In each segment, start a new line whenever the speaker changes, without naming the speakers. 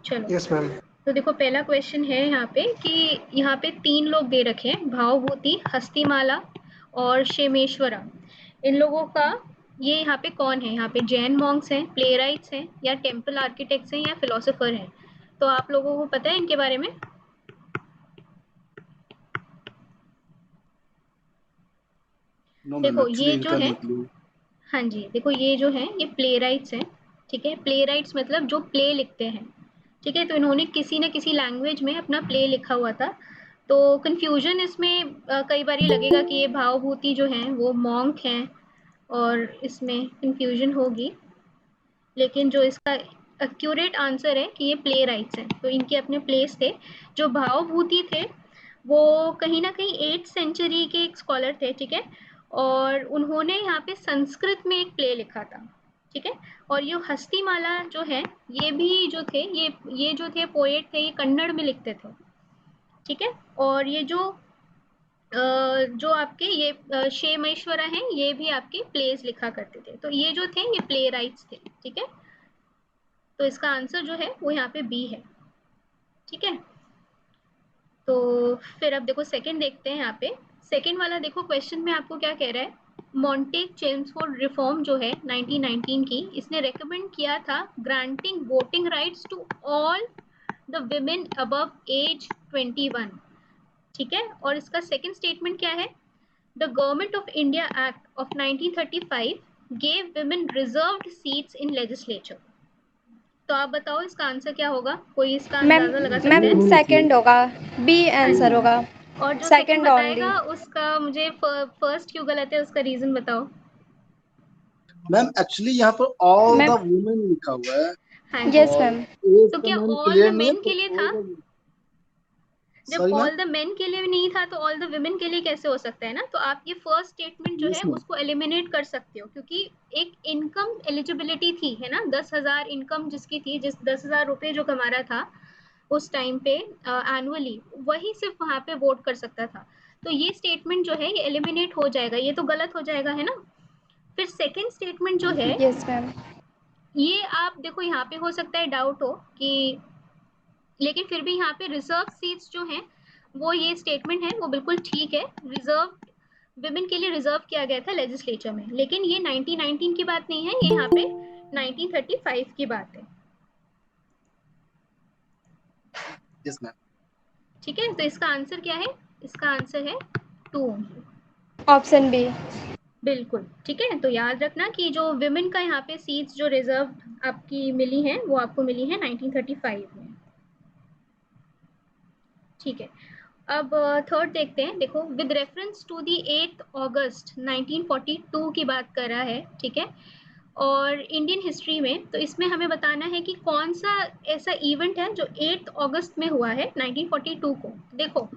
चलो,
yes ma'am.
तो देखो पहला क्वेश्चन है यहाँ पे कि यहाँ पे 3 लोग दे रखे हैं, भावभूति, हस्तिमाला और क्षेमेश्वरा। इन लोगों का ये यहाँ पे कौन है? यहाँ पे जैन मॉन्क्स हैं, प्लेराइट्स हैं, या टेम्पल आर्किटेक्ट्स हैं, या फिलोसोफर हैं? तो आप लोगों को पता है इनके बारे में?
नो मैम,
देखो
एक्चुअली
ये जो
इनका
है,
नहीं क्लू।
हाँ जी, देखो ये जो है ये प्लेराइट्स हैं, ठीक है? प्लेराइट्स मतलब जो प्ले लिखते हैं, ठीक है? तो इन्होंने किसी न किसी लैंग्वेज में अपना प्ले लिखा हुआ था। तो कन्फ्यूजन इसमें कई बार ये लगेगा कि ये भावभूति जो हैं वो मॉन्क हैं और इसमें कन्फ्यूजन होगी, लेकिन जो इसका एक्यूरेट आंसर है कि ये प्ले राइट्स हैं। तो इनके अपने प्लेस थे। जो भावभूति थे वो कहीं ना कहीं 8th सेंचुरी के एक स्कॉलर थे, ठीक है? और उन्होंने यहाँ पे संस्कृत में एक प्ले लिखा था, ठीक है? और ये हस्तिमाला जो है, ये भी जो थे, ये जो थे पोएट थे, ये कन्नड़ में लिखते थे, ठीक है? और ये जो आपके ये क्षेमेश्वरा हैं, ये भी आपके प्लेस लिखा करते थे। तो ये जो थे ये प्ले राइट्स थे, ठीक है? तो इसका आंसर जो है वो यहाँ पे बी है, ठीक है? तो फिर अब देखो सेकंड देखते हैं यहाँ पे। सेकंड वाला देखो क्वेश्चन में आपको क्या कह रहा है? मॉन्टेग चेम्सफोर्ड रिफॉर्म जो है 1919 की, इसने रेकमेंड किया था granting voting rights to all the women above age 21, ठीक है? और इसका सेकंड स्टेटमेंट क्या है? The government of India act of 1935 gave women reserved seats in legislature। तो आप बताओ इसका आंसर क्या होगा? कोई इसका
मैम
अंदाजा लगा सकता
मैम
है?
सेकंड होगा, बी
हाँ
आंसर
जी।
होगा।
और जो सेकंड
सेकंड ओनली।
बताएगा उसका मुझे फर्स्ट क्यों गलत है उसका रीजन बताओ।
मैम एक्चुअली यहाँ पर ऑल
मैम
द वुमेन लिखा हुआ है।
हाँ जी।
यस
और
मैम।
एज
तो
का
क्या
मैम
ऑल
क्लियर
द
नहीं है,
मेन के
तो
लिए
ऑल
था?
द।
जब
sorry ma'am.
All the main के लिए नहीं था तो ऑल द वुमेन के लिए कैसे हो सकता है ना? तो आप ये फर्स्ट स्टेटमेंट जो
यस
है
मैम।
उसको एलिमिनेट कर सकते हो, क्योंकि एक इनकम एलिजिबिलिटी थी, है ना? 10,000 इनकम जिसकी थी, जिस 10,000 रुपए जो कमा रहा था उस टाइम पे एनुअली, वही सिर्फ वहां पे वोट कर सकता था। तो ये स्टेटमेंट जो है ये एलिमिनेट हो जाएगा, ये तो गलत हो जाएगा, है ना? फिर सेकंड स्टेटमेंट जो है,
यस मैम।
ये आप देखो यहाँ पे हो सकता है डाउट हो कि, लेकिन फिर भी यहाँ पे रिजर्व सीट्स जो हैं वो, ये स्टेटमेंट है वो बिल्कुल ठीक है। रिजर्व विमेन के लिए रिजर्व किया गया था लेजिस्लेचर में, लेकिन ये 1919 की बात नहीं है, ये यहाँ पे 1935 की बात है,
यस मैम।
ठीक है? तो इसका आंसर क्या है? इसका आंसर है 2।
Option B.
बिल्कुल ठीक है। तो याद रखना कि जो विमेन का यहाँ पे सीट्स जो रिजर्व आपकी मिली हैं वो आपको मिली है 1935 में, ठीक है? अब थर्ड देखते हैं। देखो, विद रेफरेंस टू दी 8 अगस्त 1942 की बात कर रहा है, ठीक है? और इंडियन हिस्ट्री में, तो इसमें हमें बताना है कि कौन सा ऐसा इवेंट है जो 8 अगस्त में हुआ है 1942 को। देखो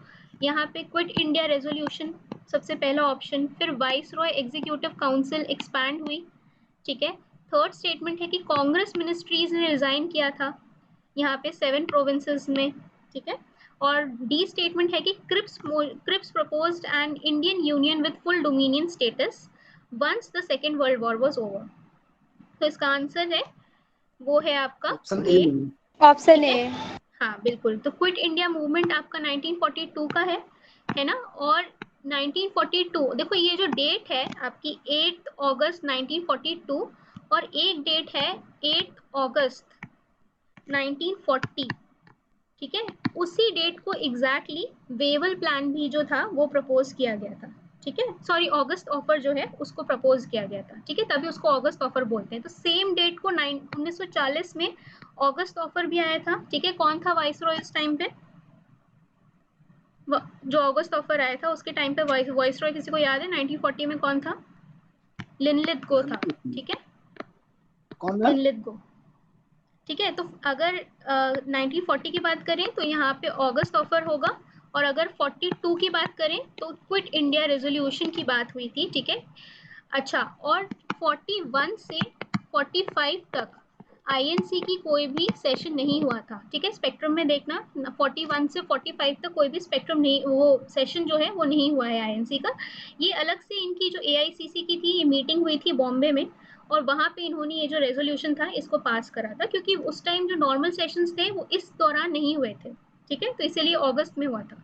यहाँ पे क्विट इंडिया रेजोल्यूशन सबसे पहला ऑप्शन, फिर vice Roy executive council expand हुई, ठीक है? थर्ड स्टेटमेंट है कि कांग्रेस मिनिस्ट्रीज ने रिजाइन किया था यहाँ पे 7 प्रोविंसेस में, ठीक है? और डी स्टेटमेंट है कि Cripps proposed an Indian union with full dominion status once the second world war was over. तो इसका आंसर है वो है आपका
option A
A,
ma'am.
Option
ठीक है?
ए।
हाँ बिल्कुल। तो क्विट इंडिया मूवमेंट आपका 1942 का है ना? और 1942, देखो ये जो डेट है आपकी 8 अगस्त 1942, और एक डेट है 8 अगस्त 1940, ठीक है? उसी डेट को एग्जैक्टली वेवल प्लान भी जो था वो प्रपोज किया गया था, ठीक है? सॉरी, ऑगस्ट ऑफर जो है उसको प्रपोज किया गया था, ठीक है? तभी उसको ऑगस्ट ऑफर बोलते हैं। तो सेम डेट को 1940 में ऑगस्ट ऑफर भी आया था, ठीक है? कौन था वाइस रॉय उस टाइम पे? जो ऑगस्ट ऑफर आया था उसके टाइम पे वाइस रॉय किसी को याद है 1940 में कौन था? लिनलिथ गो
मैम
था, ठीक है?
कौन मैम?
लिनलिथ गो, ठीक है? तो अगर 1940 की बात करें तो यहाँ पे अगस्त ऑफर होगा, और अगर 42 की बात करें तो क्विट इंडिया रेजोल्यूशन की बात हुई थी, ठीक है? अच्छा, और 41 से 45 तक आईएनसी की कोई भी सेशन नहीं हुआ था, ठीक है। स्पेक्ट्रम में देखना 41 से 45 तक कोई भी स्पेक्ट्रम नहीं, वो सेशन जो है वो नहीं हुआ है आईएनसी का। ये अलग से इनकी जो एआईसीसी की थी, ये मीटिंग हुई थी बॉम्बे में, और वहां पे इन्होंने ये जो रेजोल्यूशन था इसको पास करा था, क्योंकि उस टाइम जो नॉर्मल सेशंस थे वो इस दौरान नहीं हुए थे, ठीक है। तो इसीलिए अगस्त में हुआ था।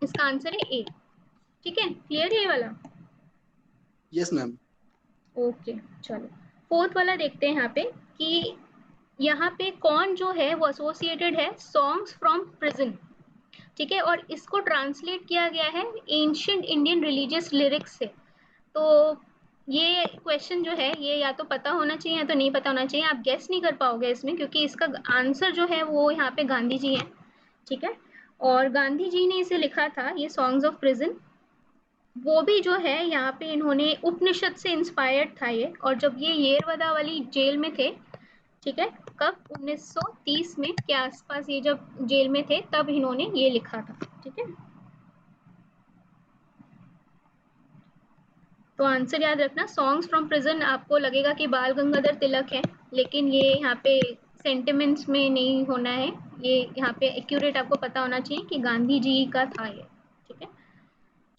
इसका आंसर है ए, ठीक है। क्लियर है ये वाला?
Yes ma'am.
ओके, चलो फोर्थ वाला देखते हैं यहाँ पे कि यहाँ पे कौन जो है वो एसोसिएटेड है सॉन्ग्स फ्रॉम प्रिजन, ठीक है, और इसको ट्रांसलेट किया गया है एंशिएंट इंडियन रिलीजियस लिरिक्स से। तो ये क्वेश्चन जो है ये या तो पता होना चाहिए या तो नहीं पता होना चाहिए, आप गेस नहीं कर पाओगे इसमें, क्योंकि इसका आंसर जो है वो यहाँ पे गांधी जी है, ठीक है। और गांधी जी ने इसे लिखा था, ये सॉन्ग्स ऑफ प्रिजन। वो भी जो है यहाँ पे इन्होंने उपनिषद से इंस्पायर्ड था ये, और जब ये येरवदा वाली जेल में थे, ठीक है, कब 1930 में के आसपास ये जब जेल में थे तब इन्होंने ये लिखा था, ठीक है। तो आंसर याद रखना, सॉन्ग्स फ्रॉम प्रिजन आपको लगेगा कि बाल गंगाधर तिलक है, लेकिन ये यहाँ पे सेंटिमेंट्स में नहीं होना है, ये यहाँ पे एक्यूरेट आपको पता होना चाहिए कि गांधी जी का था ये, ठीक है।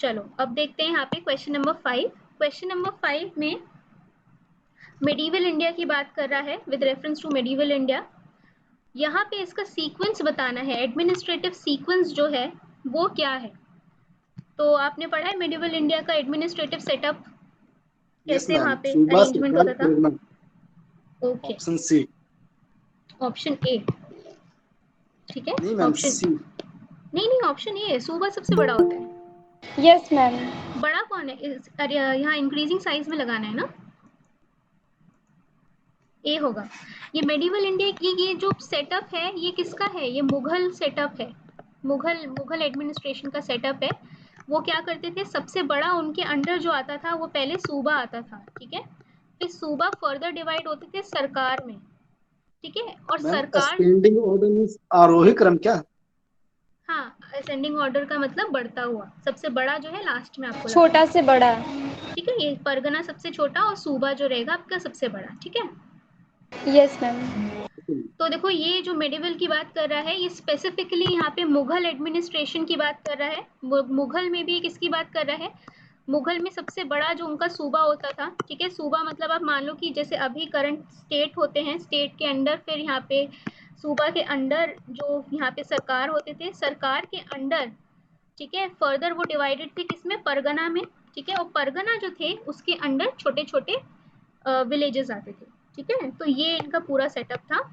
चलो अब देखते हैं यहाँ पे क्वेश्चन नंबर 5। क्वेश्चन नंबर 5 में मेडिवल इंडिया की बात कर रहा है, with reference to medieval India. यहाँ पे इसका सीक्वेंस बताना है, एडमिनिस्ट्रेटिव सीक्वेंस जो है वो क्या है। तो आपने पढ़ा है मेडिवल इंडिया का एडमिनिस्ट्रेटिव सेटअप,
यस
कैसे
मैम,
वहां पे
सूबा
अरेंजमेंट
सरकार
होता था?
Prerna.
Okay,
option C.
Option A, ठीक है।
नहीं मैम,
ऑप्शन
सी।
नहीं नहीं, ऑप्शन ए है, सूबा सबसे बड़ा होता है।
Yes ma'am.
बड़ा कौन है? अरे यहाँ इंक्रीजिंग साइज में लगाना है ना, ए होगा। ये मेडिवल इंडिया की ये जो सेटअप है ये किसका है? ये मुगल सेटअप है, मुगल एडमिनिस्ट्रेशन का सेटअप है। वो क्या करते थे, सबसे बड़ा उनके अंडर जो आता था वो पहले सूबा आता था, ठीक है। फिर सूबा फर्दर डिवाइड होते थे सरकार में, ठीक है। और
मैम
सरकार,
असेंडिंग ऑर्डर मींस आरोही क्रम क्या?
हाँ, असेंडिंग ऑर्डर का मतलब बढ़ता हुआ, सबसे बड़ा जो है लास्ट में आपको लगाना
छोटा
है,
से बड़ा।
ठीक है। ये परगना सबसे छोटा और सूबा जो रहेगा आपका सबसे बड़ा, ठीक है।
Yes ma'am.
तो देखो ये जो मेडिवल की बात कर रहा है ये स्पेसिफिकली यहाँ पे मुगल एडमिनिस्ट्रेशन की बात कर रहा है। मुगल में भी किसकी बात कर रहा है? मुगल में सबसे बड़ा जो उनका सूबा होता था, ठीक है। सूबा मतलब आप मान लो कि जैसे अभी करंट स्टेट होते हैं, स्टेट के अंडर फिर यहाँ पे सूबा के अंडर जो यहाँ पे सरकार होते थे, सरकार के अंडर, ठीक है, फर्दर वो डिवाइडेड थे किसमें? परगना में, ठीक है। और परगना जो थे उसके अंडर छोटे छोटे विलेजेस आते थे, ठीक है। तो ये इनका पूरा सेटअप था।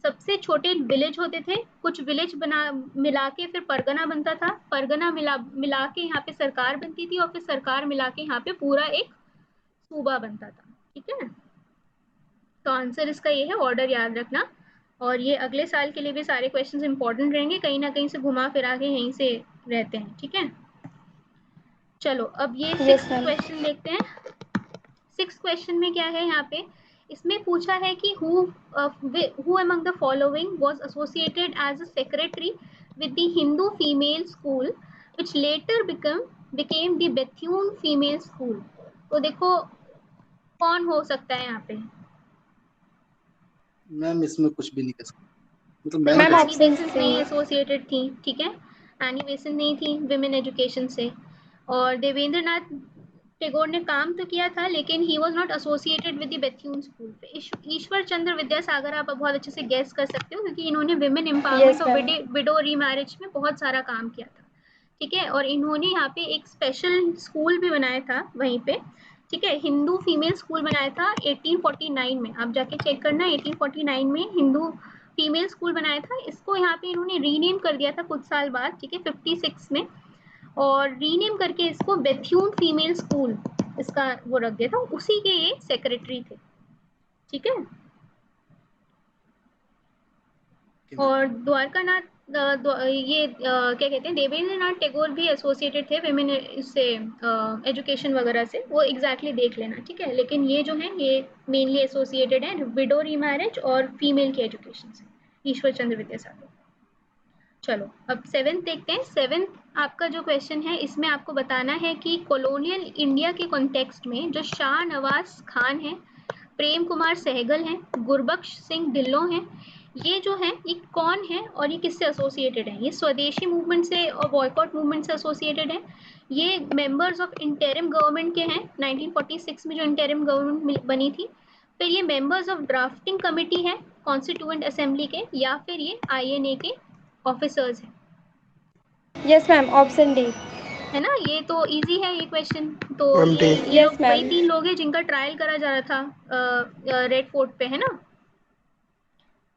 सबसे छोटे विलेज होते थे, कुछ विलेज बना मिला के फिर परगना बनता था, परगना मिला मिला के यहाँ पे सरकार बनती थी, और फिर सरकार मिला के यहाँ पे पूरा एक सूबा बनता था, ठीक है। तो आंसर इसका ये है, ऑर्डर याद रखना। और ये अगले साल के लिए भी सारे क्वेश्चंस इंपॉर्टेंट रहेंगे, कहीं ना कहीं से घुमा फिरा के यहीं से रहते हैं, ठीक है। चलो अब ये
यस
6th
मैम।
क्वेश्चन देखते हैं। 6th क्वेश्चन में क्या है यहाँ पे, इसमें पूछा है कि who among the following was associated as a secretary with the Hindu female school which later became the Bethune female school। तो देखो कौन हो सकता है यहाँ पे?
मैम इसमें कुछ भी नहीं कर सकते, मतलब
देखो
मैंने
मैम
कुछ।
एनी
ऑप्शन
बेसेंट
सी।
नहीं एसोसिएटेड थी, ठीक है। एनी बेसेंट नहीं थी विमेन एजुकेशन से, और देवेंद्र नाथ टैगोर ने काम तो किया था लेकिन he was not associated with the Bethune school. Ishwar Chandra Vidyasagar आप बहुत अच्छे से गेस कर सकते हो, क्योंकि इन्होंने विमेन एम्पावरमेंट
यस
और
मैम।
विडो रीमैरिज में बहुत सारा काम किया था, ठीक है। और इन्होंने यहाँ पे एक स्पेशल स्कूल भी बनाया था वहीं पे, ठीक है, हिंदू फीमेल स्कूल बनाया था 1849 में, आप जाके चेक करना, 1849 में हिंदू फीमेल स्कूल बनाया था। इसको यहाँ पे इन्होंने रीनेम कर दिया था कुछ साल बाद, ठीक है, 56 में, और रीनेम करके इसको बेथ्यून फीमेल स्कूल इसका वो रख दिया था, उसी के ये सेक्रेटरी थे, ठीक है। और द्वारका नाथ ये क्या कहते हैं, देवेंद्र नाथ टैगोर भी एसोसिएटेड थे विमेन से, एजुकेशन वगैरह से, वो एग्जैक्टली देख लेना, ठीक है। लेकिन ये जो है ये मेनली एसोसिएटेड है विडो रीमैरिज और फीमेल की एजुकेशन से, ईश्वर चंद्र विद्यासागर। चलो अब 7th देखते हैं। 7th आपका जो क्वेश्चन है इसमें आपको बताना है कि कॉलोनियल इंडिया के कॉन्टेक्स्ट में जो शाह नवाज खान है प्रेम कुमार सहगल हैं, गुरबख्श सिंह ढिल्लों हैं। ये जो है ये कौन है और ये किससे एसोसिएटेड है? ये स्वदेशी मूवमेंट से और बॉयकॉट मूवमेंट से एसोसिएटेड है। ये मेंबर्स ऑफ इंटरिम गवर्नमेंट के हैं, 1946 में जो इंटरिम गवर्नमेंट बनी थी। फिर ये मेंबर्स ऑफ ड्राफ्टिंग कमेटी है कॉन्स्टिट्यूएंट असेंबली के, या फिर ये आईएनए के ऑफिसर्स हैं।
Yes ma'am, option D.
है ना, ये तो इजी है ये क्वेश्चन। तो
मैम डी।
ये
यस
लोग वही
मैम।
3 लोग हैं जिनका ट्रायल करा जा रहा था रेड फोर्ट पे, है ना।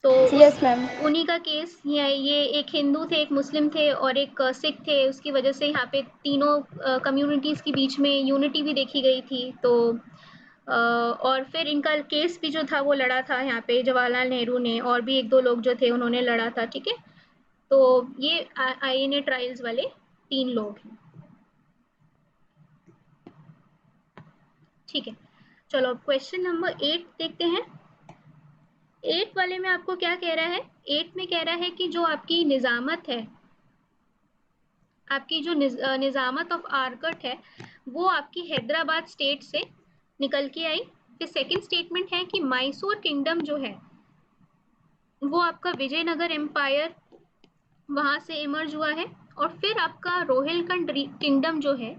तो
यस मैम।
उन्हीं का केस ये एक हिंदू थे, एक मुस्लिम थे और एक सिख थे। उसकी वजह से यहाँ पे तीनों कम्युनिटीज के बीच में यूनिटी भी देखी गई थी। तो और फिर इनका केस भी जो था वो लड़ा था यहाँ पे जवाहरलाल नेहरू ने, और भी 1-2 लोग जो थे उन्होंने लड़ा था। ठीक है, तो ये आईएनए ट्रायल्स वाले 3 लोग हैं। ठीक है, चलो अब क्वेश्चन नंबर 8 देखते हैं। 8 वाले में आपको क्या कह रहा है? 8 में कह रहा है कि जो आपकी निजामत है, आपकी जो निजामत ऑफ आरकट है, वो आपकी हैदराबाद स्टेट से निकल के आई। फिर सेकंड स्टेटमेंट है कि मैसूर किंगडम जो है वो आपका विजयनगर एम्पायर वहां से इमर्ज हुआ है। और फिर आपका रोहिलखंड किंगडम जो है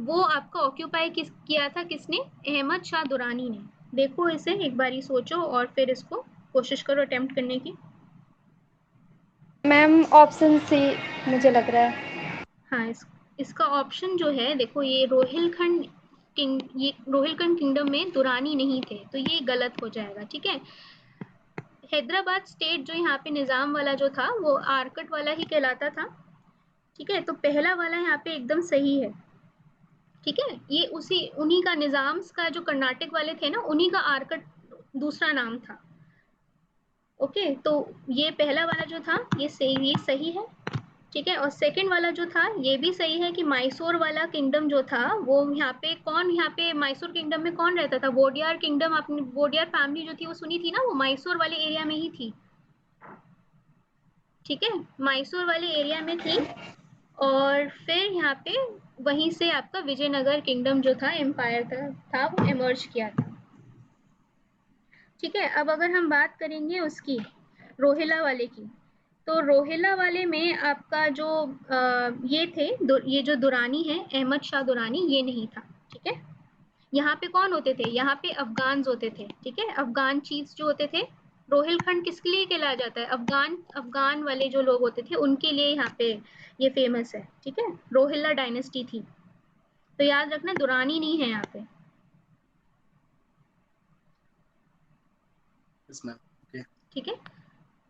वो आपका ऑक्यूपाई किया था किसने? अहमद शाह दुरानी ने। देखो इसे एक बारी सोचो और फिर इसको कोशिश करो अटेम्प्ट करने की।
मैम ऑप्शन सी मुझे लग रहा है।
हाँ, इसका ऑप्शन जो है, देखो ये रोहिलखंड किंगडम में दुरानी नहीं थे, तो ये गलत हो जाएगा। ठीक है, हैदराबाद स्टेट जो यहाँ पे निजाम वाला जो था वो आरकट वाला ही कहलाता था। ठीक है, तो पहला वाला यहाँ पे एकदम सही है। ठीक है, ये उन्हीं का निजाम्स का जो कर्नाटक वाले थे ना, उन्हीं का आरकट दूसरा नाम था। ओके, तो ये पहला वाला जो था ये सही है। ठीक है, और सेकंड वाला जो था ये भी सही है कि मैसूर वाला किंगडम जो था वो यहाँ पे मैसूर किंगडम में कौन रहता था? वोडियार किंगडम, अपनी वोडियार फैमिली जो थी वो सुनी थी ना, वो मैसूर वाले एरिया में ही थी। ठीक है, मैसूर वाले एरिया में थी। और फिर यहाँ पे वहीं से आपका विजयनगर किंगडम जो था एम्पायर था वो इमर्ज किया था। ठीक है, अब अगर हम बात करेंगे उसकी रोहिला वाले की, तो रोहिला वाले में आपका जो ये जो दुरानी है अहमद शाह दुरानी, ये नहीं था। ठीक है, यहाँ पे कौन होते थे? यहाँ पे अफगान होते थे। ठीक है, अफगान चीफ्स जो होते थे। रोहिलखंड किसके लिए कहलाया जाता है? अफगान वाले जो लोग होते थे उनके लिए यहाँ पे ये फेमस है। ठीक है, रोहिल्ला डायनेस्टी थी। तो याद रखना दुरानी नहीं है यहाँ पे। ठीक है,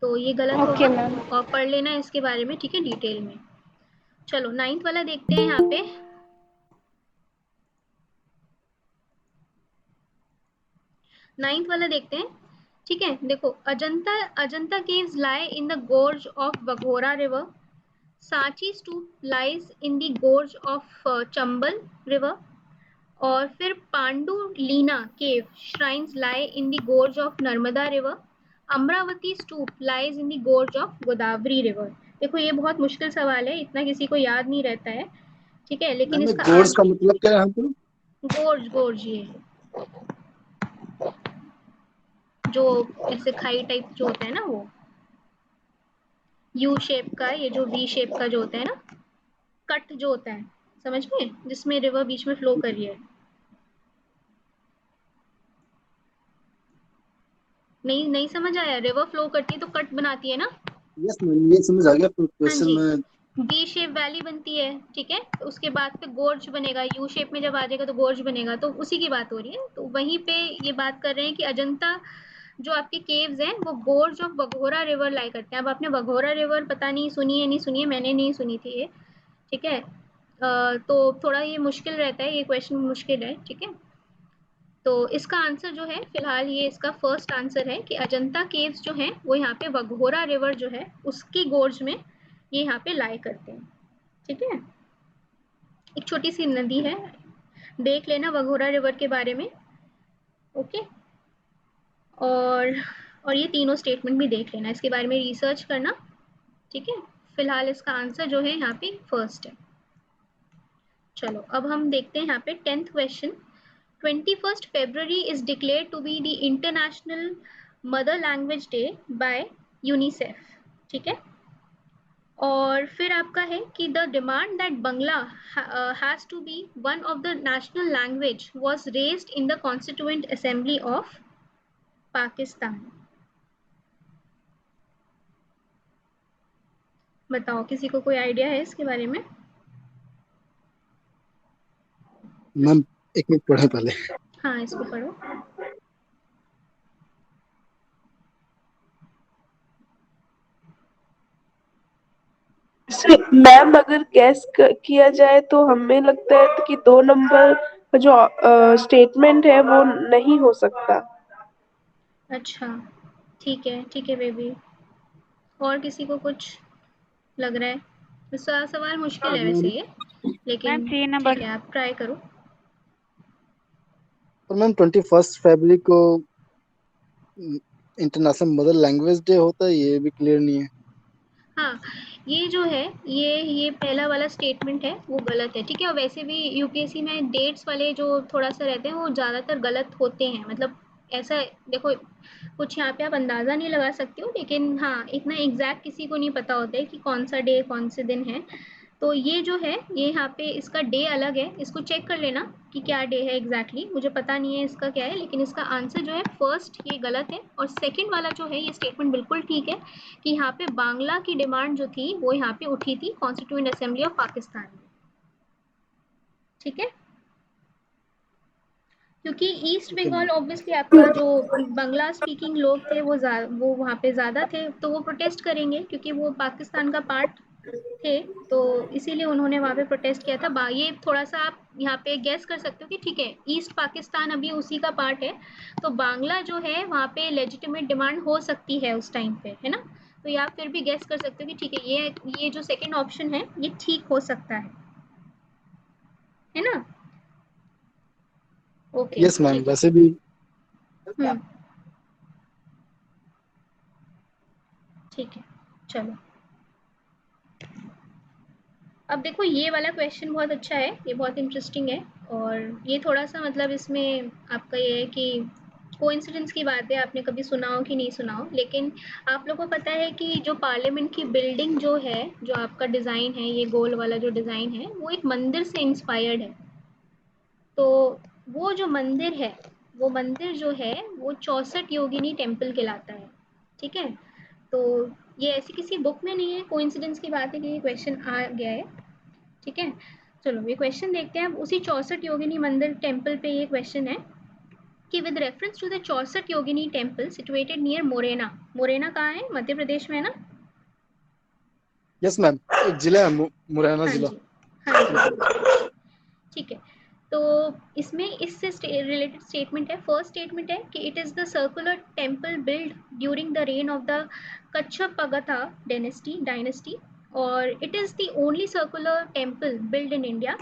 तो ये गलत
ओके
होगा
मैम।
और पढ़ लेना इसके बारे में। ठीक है, डिटेल में। चलो 9th वाला देखते हैं यहाँ पे। 9th वाला देखते हैं। ठीक है, देखो Ajanta caves lie in the gorge of Baghora river. Sanchi stupa lies in the gorge of Chambal river. और फिर Pandu Lena cave shrines lie in the gorge of Narmada river. Amaravati stupa lies in the gorge of Godavari river. देखो ये बहुत मुश्किल सवाल है, इतना किसी को याद नहीं रहता है। ठीक है, लेकिन इसका
गोर्ज का मतलब क्या है?
गोर्ज ये जो ऐसे खाई टाइप जो होता है ना, वो यू शेप का, ये जो वी शेप का जो होता है ना, कट जो होता है, समझ में, जिसमें रिवर बीच में फ्लो कर रही है। नहीं समझ आया? रिवर फ्लो करती है तो कट बनाती है ना।
यस मैम, ये समझ आ गया
हाँ
क्वेश्चन
जी,
में।
वी शेप वैली बनती है। ठीक है, तो उसके बाद पे गोर्ज बनेगा, यू शेप में जब आ जाएगा तो गोर्ज बनेगा। तो उसी की बात हो रही है। तो वहीं पे ये बात कर रहे हैं कि अजंता जो आपके केव्स हैं वो गोर्ज ऑफ बघोरा रिवर लाई करते हैं। अब आपने बघोरा रिवर पता नहीं सुनी है नहीं सुनी है, मैंने नहीं सुनी थी ये। ठीक है, तो थोड़ा ये मुश्किल रहता है, ये क्वेश्चन मुश्किल है। ठीक है, तो इसका आंसर जो है फिलहाल ये इसका फर्स्ट आंसर है कि अजंता केव्स जो हैं वो यहाँ पे बघोरा रिवर जो है उसकी गोर्ज में ये यहाँ पे लाई करते हैं। ठीक है, एक छोटी सी नदी है, देख लेना बघोरा रिवर के बारे में। ओके, और ये तीनों स्टेटमेंट भी देख लेना, इसके बारे में रिसर्च करना। ठीक है, फिलहाल इसका आंसर जो है यहाँ पे फर्स्ट है। चलो अब हम देखते हैं यहाँ पे 10th question. 21st February is declared to be the International Mother Language Day by UNICEF. ठीक है, और फिर आपका है कि the demand that Bangla has to be one of the national language was raised in the constituent assembly of Pakistan. बताओ, किसी को कोई आइडिया है इसके बारे में?
मैम एक मिनट पढ़े पहले.
हाँ, इसको पढ़ो.
मैम अगर गैस किया जाए तो हमें लगता है कि 2 नंबर का जो स्टेटमेंट है वो नहीं हो सकता.
अच्छा, ठीक है बेबी. और किसी को कुछ लग रहा है? सवाल मुश्किल है वैसे ये, लेकिन ठीक है, आप ट्राई करो.
और मैम 21 फरवरी को इंटरनेशनल मदर लैंग्वेज डे होता है, ये भी क्लियर नहीं है.
हाँ, ये जो है ये पहला वाला स्टेटमेंट है वो गलत है. ठीक है, और वैसे भी यूपीएससी में डेट्स वाले जो थोड़ा सा रहते हैं वो ज़्यादातर गलत होते हैं. मतलब ऐसा देखो, कुछ यहाँ पे आप अंदाज़ा नहीं लगा सकते हो, लेकिन हाँ, इतना एग्जैक्ट किसी को नहीं पता होता है कि कौन सा डे कौन से दिन है. तो ये जो है ये यहाँ पे इसका डे अलग है. इसको चेक कर लेना कि क्या डे है एग्जैक्टली. मुझे पता नहीं है इसका क्या है, लेकिन इसका आंसर जो है फर्स्ट ये गलत है, और सेकंड वाला जो है ये स्टेटमेंट बिल्कुल ठीक है कि यहाँ पे बांग्ला की डिमांड जो थी वो यहाँ पे उठी थी कॉन्स्टिट्यूएंट असेंबली ऑफ पाकिस्तान में. ठीक है, क्योंकि ईस्ट बंगाल ऑब्वियसली आपका जो बांग्ला स्पीकिंग लोग थे वो वहाँ पे ज़्यादा थे, तो वो प्रोटेस्ट करेंगे क्योंकि वो पाकिस्तान का पार्ट थे, तो इसीलिए उन्होंने वहाँ पे प्रोटेस्ट किया था. ये थोड़ा सा आप यहाँ पे गैस कर सकते हो कि ठीक है, ईस्ट पाकिस्तान अभी उसी का पार्ट है, तो बांग्ला जो है वहाँ पे लेजिटिमेट डिमांड हो सकती है उस टाइम पे, है ना. तो या फिर भी गैस कर सकते हो कि ठीक है, ये जो सेकंड ऑप्शन है ये ठीक हो सकता है ना. ओके,
यस मैम,
ठीक है.
वैसे भी
ठीक है, चलो. अब देखो, ये वाला क्वेश्चन बहुत अच्छा है, ये बहुत इंटरेस्टिंग है, और ये थोड़ा सा मतलब इसमें आपका ये है कि कोइंसिडेंस की बात है, आपने कभी सुना हो कि नहीं सुना हो, लेकिन आप लोगों को पता है कि जो पार्लियामेंट की बिल्डिंग जो है, जो आपका डिज़ाइन है, ये गोल वाला जो डिज़ाइन है, वो एक मंदिर से इंस्पायर्ड है. तो वो जो मंदिर है, वो मंदिर जो है वो 64 योगिनी टेम्पल कहलाता है. ठीक है, तो ये ऐसी किसी बुक में नहीं है, कोइंसिडेंस की बात है कि ये क्वेश्चन आ गया है. ठीक है, चलो ये क्वेश्चन देखते हैं. उसी 64 योगिनी मंदिर टेम्पल पे ये क्वेश्चन है कि with reference to the 64 Yogini temple situated near Morena. Morena कहाँ है? मध्य प्रदेश में है ना?
यस मैम, एक जिला है मुरैना
हाँ
जिला.
जी, हाँ जी. ठीक है, तो इसमें इससे रिलेटेड स्टेटमेंट है. फर्स्ट स्टेटमेंट है कि it is the circular temple build during the reign of the Kachchhapaghata dynasty, और it is the only circular temple build in India.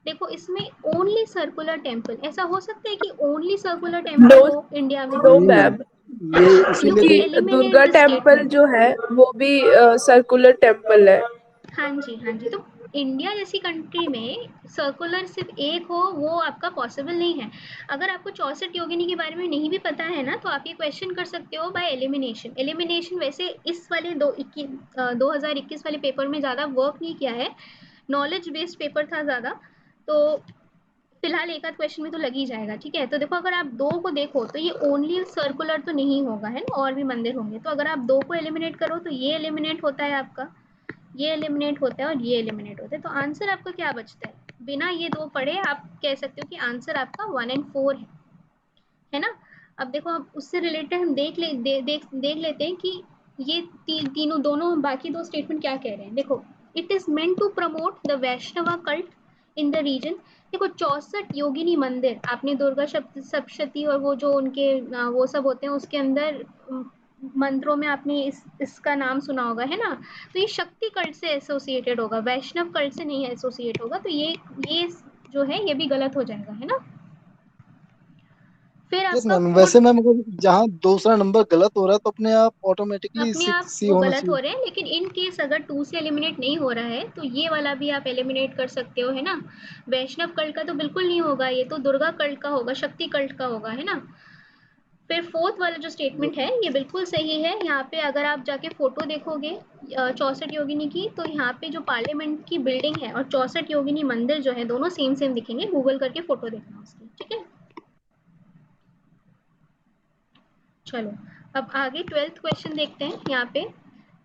देखो, इसमें ओनली सर्कुलर टेम्पल, ऐसा हो सकता है कि ओनली सर्कुलर टेम्पल
नो,
हो इंडिया में?
नो
नहीं मैम,
मैम,
ये
यू
इसीलिए
कैन
तो
क्योंकि
eliminate
Durga
this
temple
statement.
जो है वो भी सर्कुलर टेम्पल है.
हाँ जी, हाँ जी. तो इंडिया जैसी कंट्री में सर्कुलर सिर्फ एक हो वो आपका पॉसिबल नहीं है. अगर आपको 64 योगिनी के बारे में नहीं भी पता है ना, तो आप ये क्वेश्चन कर सकते हो बाय एलिमिनेशन. वैसे इस वाले 2021 वाले पेपर में ज़्यादा वर्क नहीं किया है, नॉलेज बेस्ड पेपर था ज़्यादा, तो फिलहाल एक आध क्वेश्चन में तो लग ही जाएगा. ठीक है, तो देखो, अगर आप दो को देखो तो ये ओनली सर्कुलर तो नहीं होगा, है ना, और भी मंदिर होंगे. तो अगर आप दो को एलिमिनेट करो तो ये एलिमिनेट होता है आपका, ये एलिमिनेट होता है और ये एलिमिनेट होता है. तो आंसर आपका क्या बचता है? बिना ये दो पढ़े आप कह सकते हो कि आंसर आपका 1 और 4 है ना. अब देखो, अब उससे रिलेटेड हम देख लेते हैं कि ये तीनों दोनों बाकी दो स्टेटमेंट क्या कह रहे हैं. देखो, it is meant to promote the Vaishnava cult in the region. देखो, 64 योगिनी मंदिर, आपने दुर्गा सप्तशती और वो जो उनके वो सब होते हैं उसके अंदर मंत्रों में आपने इसका नाम सुना होगा, है ना. तो ये शक्ति कल्ट से एसोसिएटेड होगा, वैष्णव कल्ट से नहीं एसोसिएट होगा. तो ये जो है ये भी गलत हो जाएगा, है ना. फिर
यस
आपका
मैम,
फोर्थ,
वैसे मैम अगर जहाँ दूसरा नंबर गलत हो रहा है तो अपने आप ऑटोमेटिकली
अपने आप
6C
वो
होना
गलत हो
चाहिए।
रहे हैं, लेकिन इन केस अगर 2 से एलिमिनेट नहीं हो रहा है तो ये वाला भी आप एलिमिनेट कर सकते हो, है ना। वैष्णव कल्ट का तो बिल्कुल नहीं होगा, ये तो दुर्गा कल्ट का होगा, शक्ति कल्ट का होगा, है ना। फिर फोर्थ वाला जो स्टेटमेंट है ये बिल्कुल सही है। यहाँ पे अगर आप जाके फोटो देखोगे 64 योगिनी की, तो यहाँ पे जो पार्लियामेंट की बिल्डिंग है और 64 योगिनी मंदिर जो है दोनों सेम सेम दिखेंगे, गूगल करके फोटो देखना उसकी, ठीक है। चलो अब आगे 12th क्वेश्चन देखते हैं यहाँ पे।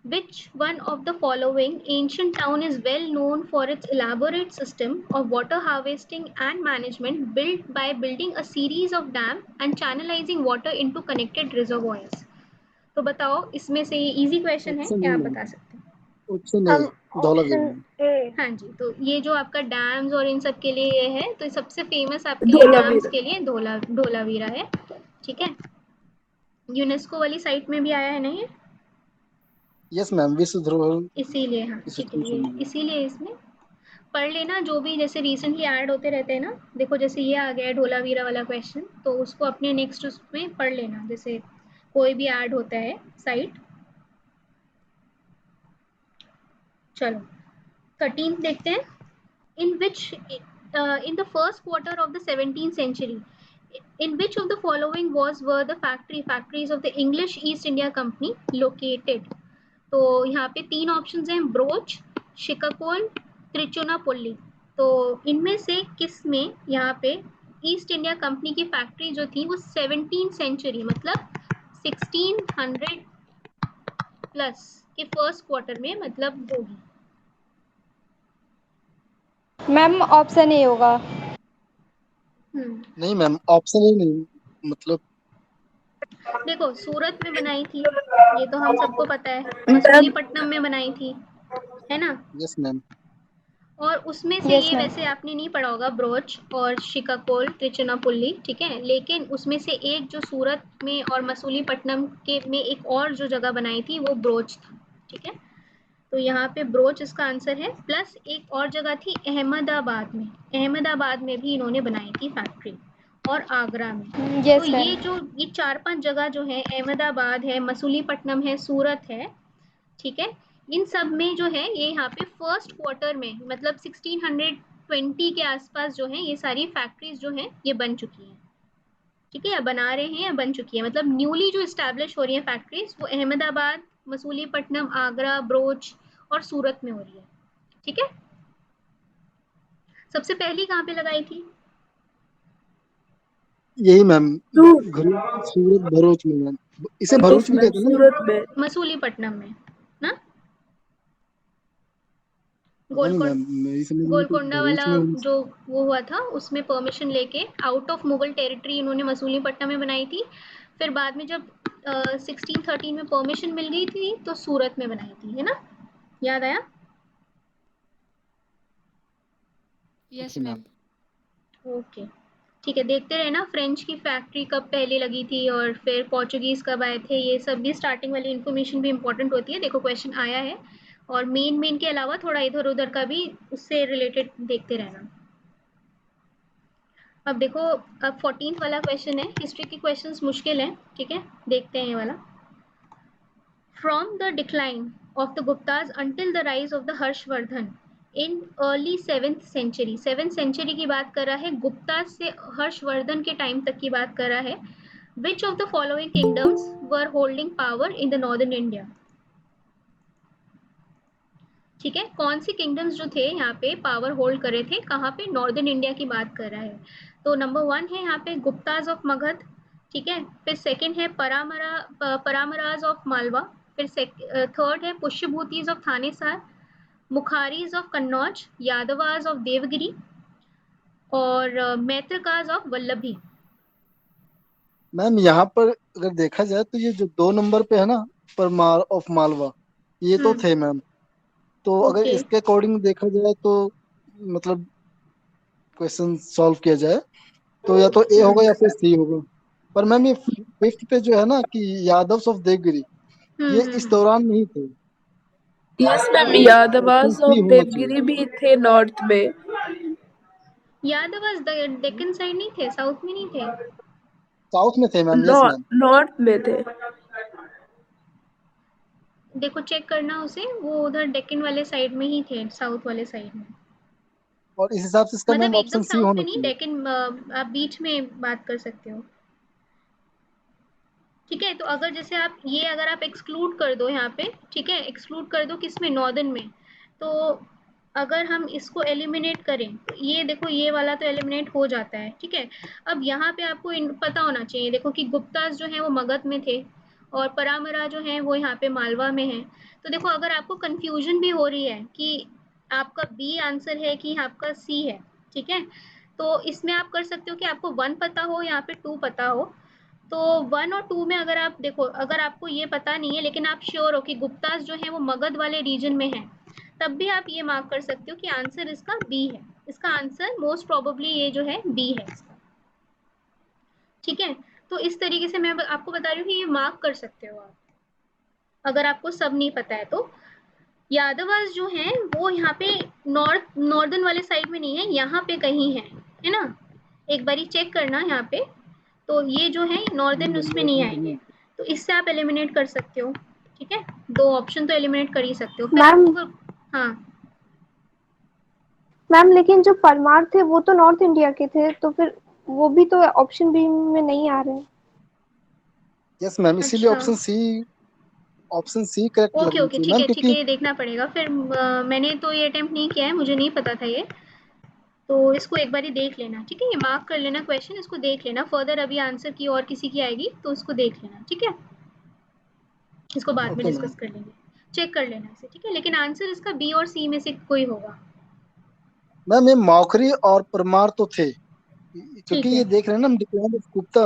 Which one of the following ancient town is well known for its elaborate system of water harvesting and management built by building a series of dams and channelizing water into connected reservoirs? तो बताओ इसमें से, ये easy question है,
option
क्या
ए
आप
ma'am,
बता सकते हैं?
ऑप्शन ए,
हम
धौलावीरा
ऑप्शन
मैम।
ए।
हाँ जी, तो ये जो आपका डैम्स और इन सब के लिए ये है, तो सबसे फेमस आपके लिए डैम्स
धोलावीरा।
के लिए धोलावीरा है, ठीक है। यूनेस्को वाली साइट में भी आया है ना ये,
यस मैम, विश्व धरोहर
इसीलिए, हाँ ठीक है, ये
इंस्टीट्यूशन में।
इसीलिए इसमें पढ़ लेना जो भी जैसे रिसेंटली ऐड होते रहते हैं ना। देखो जैसे ये आ गया है धोलावीरा वाला क्वेश्चन, तो उसको अपने नेक्स्ट उसमें पढ़ लेना, जैसे कोई भी ऐड होता है साइट। चलो 13 देखते हैं। In which in the first quarter of the 17th century, in which of the following were the factories of the English East India Company located? तो यहाँ पे 3 ऑप्शंस हैं, ब्रोच, शिकागोन, त्रिचुनापल्ली। तो इनमें से किस में यहाँ पे ईस्ट इंडिया कंपनी की फैक्ट्री जो थी वो 17th सेंचुरी मतलब 1600 प्लस के फर्स्ट क्वार्टर में मतलब होगी?
मैम ऑप्शन ए होगा।
नहीं मैम, ऑप्शन ए नहीं, मतलब
देखो सूरत में बनाई थी, ये तो हम सबको पता है,
मैम
मसूलीपट्टनम में बनाई थी, है ना।
Yes ma'am.
और उसमें से
यस
ये
मैम।
वैसे आपने नहीं पढ़ा होगा ब्रोच और शिकागोन त्रिचुनापल्ली, ठीक है, लेकिन उसमें से एक जो सूरत में और मसूलीपट्टनम के में एक और जो जगह बनाई थी वो ब्रोच था, ठीक है। तो यहाँ पे ब्रोच इसका आंसर है, प्लस एक और जगह थी अहमदाबाद में, अहमदाबाद में भी इन्होंने बनाई थी फैक्ट्री, और आगरा में। तो
यस मैम।
ये जो ये 4-5 जगह जो है, अहमदाबाद है, मसूलीपट्टनम है, सूरत है, ठीक है, इन सब में जो है ये यहाँ पे फर्स्ट क्वार्टर में मतलब 1620 के आसपास जो है ये सारी फैक्ट्रीज जो हैं ये बन चुकी हैं, ठीक है, या बना रहे हैं या बन चुकी है, मतलब न्यूली जो इस्टेब्लिश हो रही है फैक्ट्रीज वो अहमदाबाद, मसूलीपट्टनम, आगरा, ब्रोच और सूरत में हो रही है, ठीक है। सबसे पहली कहाँ पे लगाई थी?
यही मैम,
सूरत
सूरत भरूच में मैम, इसे भरूच भी
में,
कहते हैं ना।
सूरत में।
मसूलीपट्टनम में ना,
पता नहीं
गोलकोंड
मैम, मेरी समझ में तो
गोलकोंडा वाला
भरूच में होनी
जो वो हुआ था उसमें परमिशन लेके आउट ऑफ मुगल टेरिटरी इन्होंने मसूलीपट्टनम में बनाई थी। फिर बाद में जब 1613 में परमिशन मिल गई थी तो सूरत में बनाई थी, है ना, याद आया?
यस
चाहिए।
मैम।
ओके ठीक है, देखते रहे ना फ्रेंच की फैक्ट्री कब पहले लगी थी और फिर पोर्चुगीज कब आए थे, ये सब भी स्टार्टिंग वाली इन्फॉर्मेशन भी इंपॉर्टेंट होती है। देखो क्वेश्चन आया है, और मेन के अलावा थोड़ा इधर उधर का भी उससे रिलेटेड देखते रहना। अब देखो, अब 14th वाला क्वेश्चन है, हिस्ट्री के क्वेश्चंस मुश्किल हैं, ठीक है, देखते हैं ये वाला। From the decline of the Guptas until the rise of the Harshavardhana in early 7th century, 7th century की बात कर रहा है, गुप्ता से हर्षवर्धन के टाइम तक की बात कर रहा है। Which of the following kingdoms were holding power in the northern India? ठीक है, कौन सी किंगडम्स जो थे यहाँ पे पावर होल्ड करे थे, कहाँ पे, नॉर्दर्न इंडिया की बात कर रहा है। तो नंबर 1 है यहाँ पे गुप्ताज ऑफ मगध, ठीक है, फिर सेकंड है परामराज ऑफ मालवा, फिर थर्ड है Pushyabhutis of Thanesar, Maukharis of Kannauj, Yadavas of Devagiri और मैत्रकाज ऑफ वल्लभी।
मैम यहाँ पर अगर देखा जाए तो ये जो 2 नंबर पे है ना, परमार ऑफ मालवा, ये तो थे मैम। तो अगर
ओके
इसके अकॉर्डिंग देखा जाए तो मतलब क्वेश्चन सॉल्व किया जाए तो या तो ए होगा या फिर सी होगा। पर मैम ये 5th पे जो है ना कि यादव्स ऑफ देवगिरी, ये इस
हम्म।
दौरान नहीं थे,
यस मैम,
तो ऑप्शन
यादवास
सी
ऑफ
होना चाहिए।
देवगिरी भी थे नॉर्थ में।
यादवाज डेक्कन साइड नहीं थे, साउथ में नहीं थे?
साउथ में थे मैम, यस मैम।
नॉर्थ में थे।
देखो चेक करना उसे, वो उधर डेक्कन वाले साइड में ही थे, साउथ वाले साइड में।
और इस हिसाब से इसका
मतलब
मैम
एकदम
ऑप्शन सी
साउथ
होना
में नहीं,
चाहिए।
डेक्कन आप बीच में बात कर सकते हो। ठीक है, तो अगर जैसे आप ये अगर आप एक्सक्लूड कर दो यहाँ पे, ठीक है, एक्सक्लूड कर दो किसमें, नॉर्दर्न में, तो अगर हम इसको एलिमिनेट करें तो ये देखो ये वाला तो एलिमिनेट हो जाता है। ठीक है, अब यहाँ पे आपको पता होना चाहिए देखो कि गुप्तास जो है वो मगध में थे और परामरा जो है वो यहाँ पे मालवा में है। तो देखो अगर आपको कंफ्यूजन भी हो रही है कि आपका बी आंसर है कि आपका सी है, ठीक है, तो इसमें आप कर सकते हो कि आपको 1 पता हो, यहाँ पे 2 पता हो। तो 1 और 2 में अगर आप देखो, अगर आपको ये पता नहीं है लेकिन आप श्योर हो कि गुप्तास जो है वो मगध वाले रीजन में है, तब भी आप ये मार्क कर सकते हो कि आंसर इसका बी है। इसका आंसर मोस्ट प्रोबेबली ये जो है बी है इसका। ठीक है, तो इस तरीके से मैं आपको बता रही हूँ कि ये मार्क कर सकते हो आप, अगर आपको सब नहीं पता है तो। यादवास जो हैं वो यहाँ पे नॉर्दर्न वाले साइड में नहीं है, यहाँ पे कहीं है ना, एक बारी चेक करना यहाँ पे। तो ये जो है नॉर्दर्न उसमें नहीं आएंगे, तो इससे आप एलिमिनेट कर सकते हो। ठीक है, 2 ऑप्शन तो एलिमिनेट कर ही सकते हो, फिर
मैम
आपको हाँ
मैम लेकिन जो परमार थे वो तो नॉर्थ इंडिया के थे, तो फिर वो भी तो ऑप्शन बी में नहीं आ रहे हैं।
यस मैम, इसीलिए
अच्छा,
ऑप्शन सी करेक्ट
ओके
लगना
ओके,
चाहिए
ठीक
मैम,
है ठीक है,
क्योंकि
ये देखना पड़ेगा फिर। मैंने तो ये अटेम्प्ट नहीं किया है, मुझे नहीं पता था ये, तो इसको एक बारी देख लेना। ठीक है, ये मार्क कर लेना क्वेश्चन, इसको देख लेना, फर्दर अभी आंसर की और किसी की आएगी तो उसको देख लेना। ठीक है, इसको बाद में
ओके मैम।
डिस्कस कर लेंगे, चेक कर लेना इसे। ठीक है, लेकिन आंसर इसका बी और सी में से कोई होगा।
मैम ये मौखरी और परमार तो थे, क्योंकि
ठीक
ये
है,
देख रहे हैं ना हम, डिक्लाइन ऑफ गुप्ता